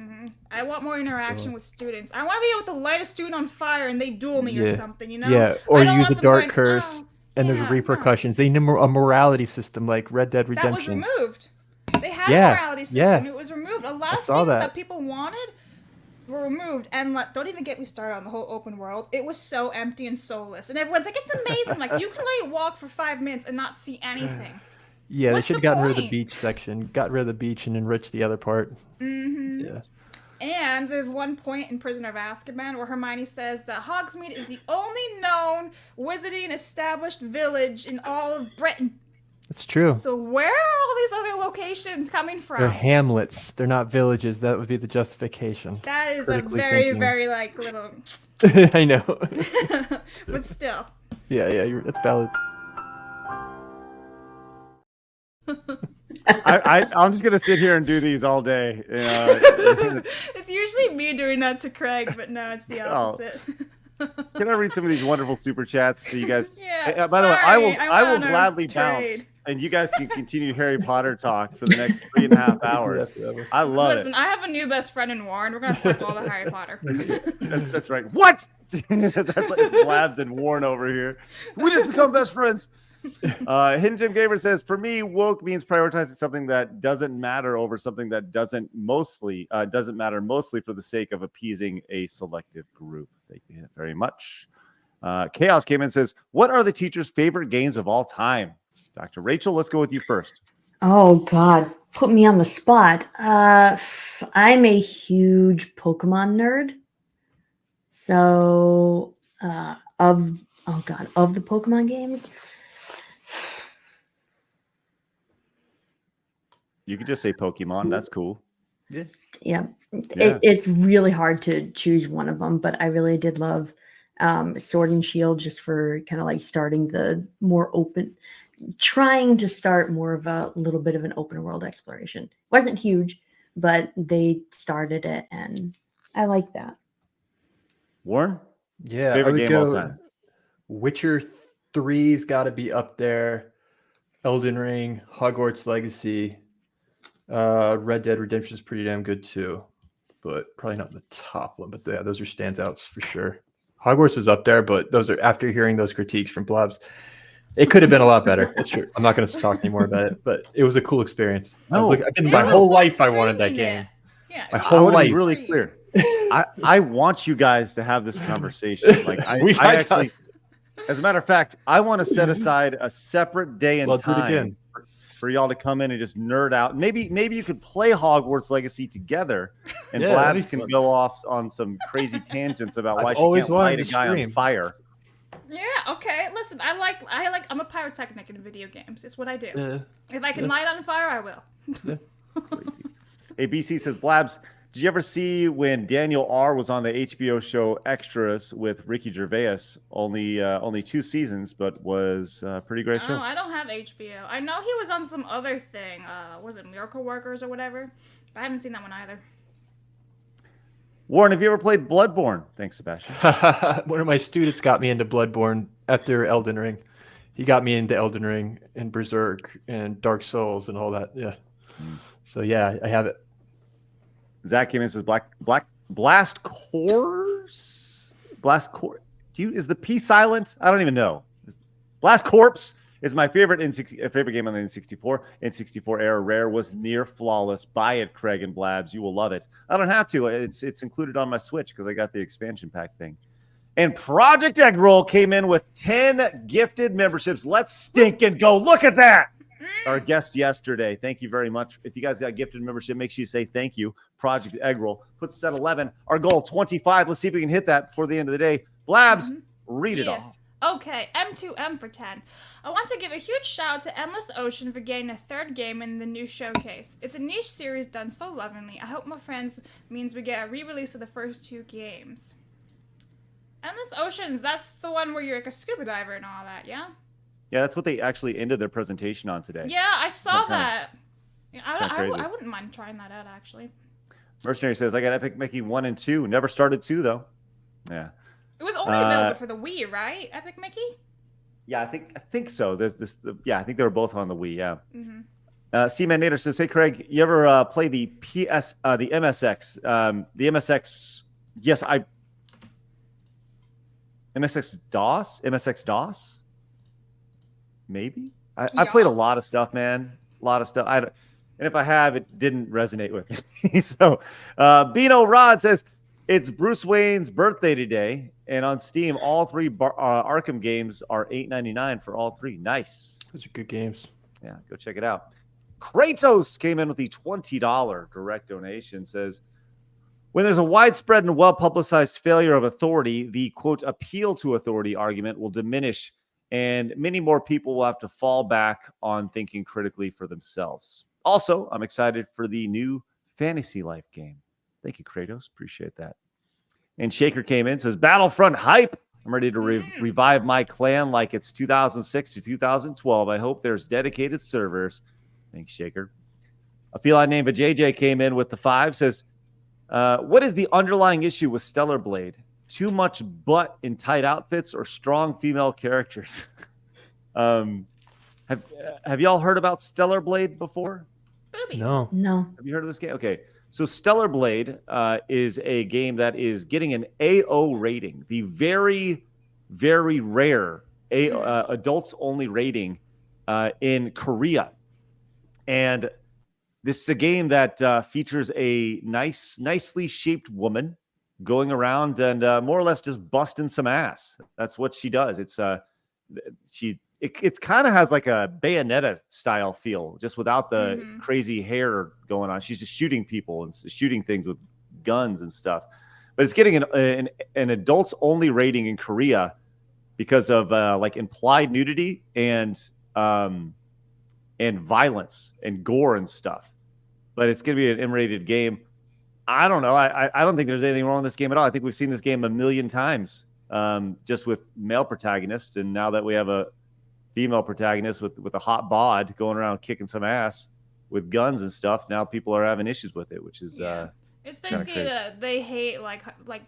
I want more interaction with students. I want to be able to light a student on fire and they duel me or
Yeah.
something, you know?
Yeah,
I
or
don't
use a
want them
dark
going,
curse,
"Oh,
and there's
yeah, no."
repercussions. They need a morality system like Red Dead
That was
Redemption.
removed. They had
Yeah,
a morality system.
yeah.
It was removed. A lot
I
of
saw
things
that.
that people wanted were removed. And like, don't even get me started on the whole open world. It was so empty and soulless. And everyone's like, it's amazing. Like, you can literally walk for 5 minutes and not see anything.
Yeah,
What's
they should have
the
gotten rid of the
point?
beach section. Got rid of the beach and enriched the other part. Yeah.
And there's one point in Prisoner of Azkaban where Hermione says that Hogsmeade is the only known wizarding established village in all of Britain.
It's true.
So where are all these other locations coming from?
They're hamlets. They're not villages. That would be the justification.
That is a
critically
very,
thinking.
very like little,
I know.
but still.
yeah, that's valid.
I'm just gonna sit here and do these all day.
It's usually me doing that to Craig, but no, it's the opposite.
Can I read some of these wonderful super chats so you guys?
Yeah,
By the way, I will
want to
gladly
trade.
bounce, and you guys can continue Harry Potter talk for the next 3.5 hours. I love
Listen,
it.
I have a new best friend in Warren. We're gonna talk all the Harry Potter.
That's right. What? That's like Blabs and Warren over here. We just become best friends. Hidden Jim Gamer says, for me, woke means prioritizing something that doesn't matter over something that doesn't matter mostly for the sake of appeasing a selective group. Thank you very much. Chaos came in and says, what are the teacher's favorite games of all time? Dr. Rachel, let's go with you first.
Oh God, put me on the spot. I'm a huge Pokemon nerd. So of the Pokemon games,
You could just say Pokemon. That's cool.
yeah,
Yeah.
it's really hard to choose one of them. But I really did love Sword and Shield just for kind of like starting the more open, trying to start more of a little bit of an open world exploration. Wasn't huge, but they started it, and I like that.
Warren?
Yeah,
Favorite
I would
game
go
all time.
Witcher 3's got to be up there. Elden Ring, Hogwarts Legacy, Red Dead Redemption is pretty damn good too, but probably not the top one. But yeah, those are standouts for sure. Hogwarts was up there, but those are after hearing those critiques from Blobs. It could have been a lot better. It's true. I'm not going to talk anymore about it, but it was a cool experience.
No,
I've been
It
my
was
whole
fun
life I wanted that
streaming
game.
it. Yeah,
My
it was
whole
I want to
life.
be really clear. I want you guys to have this conversation. Like I actually, as a matter of fact, I want to set aside a separate day and
Well, do it
time
again.
for y'all to come in and just nerd out. Maybe you could play Hogwarts Legacy together, and
Yeah, that'd
Blabs
be
can
fun.
go off on some crazy tangents about why
I've
she
always
can't light
wanted
a
to
guy on
stream.
fire.
Yeah, okay. Listen, I'm a pyrotechnic in video games. It's what I do. If I can
Yeah.
light on fire, I will.
Crazy. Hey, BC says, Blabs, did you ever see when Daniel R was on the HBO show Extras with Ricky Gervais? Only 2 seasons, but was a pretty great
Oh,
show.
I don't have HBO. I know he was on some other thing. Was it Miracle Workers or whatever? But I haven't seen that one either.
Warren, have you ever played Bloodborne? Thanks, Sebastian.
One of my students got me into Bloodborne after Elden Ring. He got me into Elden Ring and Berserk and Dark Souls and all that. Yeah. So yeah, I have it.
Zach came in and says, Blast Course? Blast Course? Is the P silent? I don't even know. Blast Corpse is my favorite favorite game on the N64. N64 era rare was near flawless. Buy it, Craig and Blabs. You will love it. I don't have to. It's included on my Switch because I got the expansion pack thing. And Project Egg Roll came in with 10 gifted memberships. Let's stink and go. Look at that. Our guest yesterday. Thank you very much. If you guys got gifted membership, make sure you say thank you. Project Egg Roll puts us at 11. Our goal 25. Let's see if we can hit that before the end of the day. Blabs, read it all.
Okay, M2M for 10. I want to give a huge shout out to Endless Ocean for getting a 3rd game in the new showcase. It's a niche series done so lovingly. I hope my friends means we get a re-release of the first 2 games. Endless Oceans, that's the one where you're like a scuba diver and all that, yeah?
Yeah, that's what they actually ended their presentation on today.
Yeah, I saw that. Yeah,
crazy.
I wouldn't mind trying that out, actually.
Mercenary says, I got Epic Mickey 1 and 2. Never started 2, though. Yeah.
It was only available for the Wii, right? Epic Mickey?
Yeah, I think so. I think they were both on the Wii, yeah.
Mm-hmm.
C-Man Nader says, hey, Craig, you ever play the MSX? The MSX, yes, MSX DOS? Maybe? I played a lot of stuff, man. A lot of stuff. And if I have, it didn't resonate with me. So, Bino Rod says, it's Bruce Wayne's birthday today, and on Steam, all 3 Arkham games are $8.99 for all 3. Nice.
Those are good games.
Yeah, go check it out. Kratos came in with the $20 direct donation. Says, when there's a widespread and well-publicized failure of authority, the, quote, appeal to authority argument will diminish, and many more people will have to fall back on thinking critically for themselves. Also, I'm excited for the new Fantasy Life game. Thank you, Kratos. Appreciate that. And Shaker came in, says, Battlefront hype. I'm ready to revive my clan like it's 2006 to 2012. I hope there's dedicated servers. Thanks, Shaker. A feline named JJ came in with the 5, says, what is the underlying issue with Stellar Blade? Too much butt in tight outfits or strong female characters? Have y'all heard about Stellar Blade before?
Boobies.
No.
Have you heard of this game? Okay. So Stellar Blade is a game that is getting an AO rating, the very, very rare adults only rating in Korea. And this is a game that features a nicely shaped woman going around and more or less just busting some ass. That's what she does. It kind of has like a Bayonetta style feel, just without the crazy hair going on. She's just shooting people and shooting things with guns and stuff. But it's getting an adults only rating in Korea because of like implied nudity and violence and gore and stuff. But it's going to be an M-rated game. I don't know. I don't think there's anything wrong with this game at all. I think we've seen this game a million times just with male protagonists. And now that we have a female protagonist with a hot bod going around kicking some ass with guns and stuff, now people are having issues with it, which is
it's basically that they hate like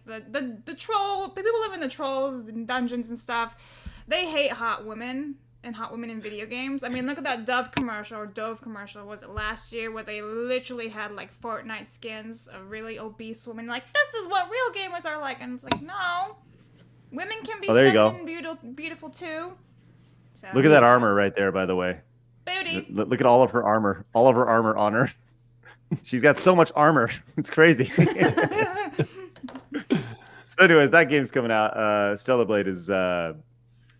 the troll people live in the trolls and dungeons and stuff. They hate hot women and hot women in video games. I mean, look at that Dove commercial, was it last year, where they literally had like Fortnite skins of really obese women, like, this is what real gamers are like. And it's like, no, women can be feminine, beautiful too. So,
Look at that armor right there, by the way.
Booty.
Look at all of her armor. All of her armor on her. She's got so much armor. It's crazy. So anyways, that game's coming out. Stellar Blade is...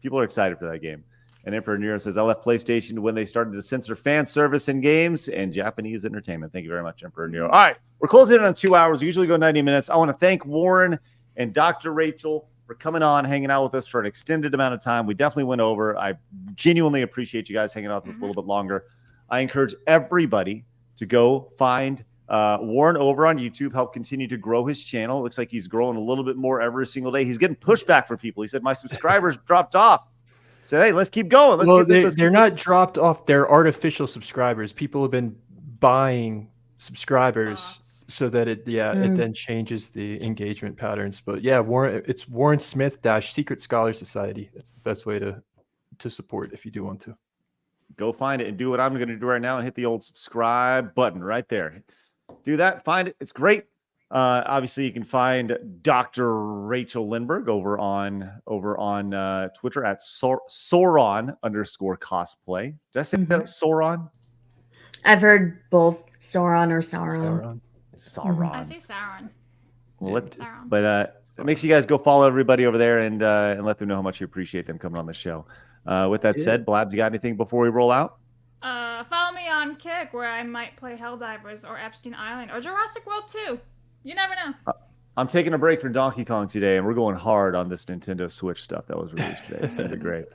people are excited for that game. And Emperor Nero says, I left PlayStation when they started to censor fan service in games and Japanese entertainment. Thank you very much, Emperor Nero. All right, we're closing in on 2 hours. We usually go 90 minutes. I want to thank Warren and Dr. Rachel for coming on, hanging out with us for an extended amount of time. We definitely went over. I genuinely appreciate you guys hanging out with us a little bit longer. I encourage everybody to go find Warren over on YouTube, help continue to grow his channel. It looks like he's growing a little bit more every single day. He's getting pushback from people. He said, my subscribers dropped off. Said, hey, let's keep going.
They're not dropped off. They're artificial subscribers. People have been buying subscribers so that it then changes the engagement patterns. But yeah, it's Warren Smith Secret Scholar Society. That's the best way to support if you do want to.
Go find it and do what I'm going to do right now and hit the old subscribe button right there. Do that. Find it. It's great. Obviously, you can find Dr. Rachel Lindbergh over on Twitter at Sauron_cosplay. Did I say that? Sauron?
I've heard both Sauron or Sauron.
Sauron.
I say Sauron.
Well,
Sauron.
But make sure you guys go follow everybody over there and let them know how much you appreciate them coming on the show. With that said, Blabs, you got anything before we roll out?
Follow me on Kick, where I might play Helldivers or Epstein Island or Jurassic World 2. You never know.
I'm taking a break from Donkey Kong today, and we're going hard on this Nintendo Switch stuff that was released today. It's going to be great.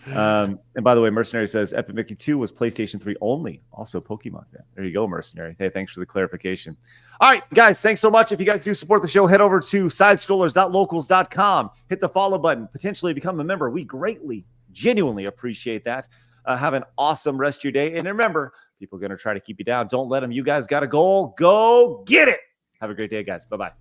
And by the way, Mercenary says Epic Mickey 2 was PlayStation 3 only. Also Pokemon. Yeah, there you go, Mercenary. Hey, thanks for the clarification. All right, guys, thanks so much. If you guys do support the show, head over to sidestrollers.locals.com. Hit the follow button. Potentially become a member. We greatly, genuinely appreciate that. Have an awesome rest of your day. And remember, people are going to try to keep you down. Don't let them. You guys got a goal. Go get it. Have a great day, guys. Bye-bye.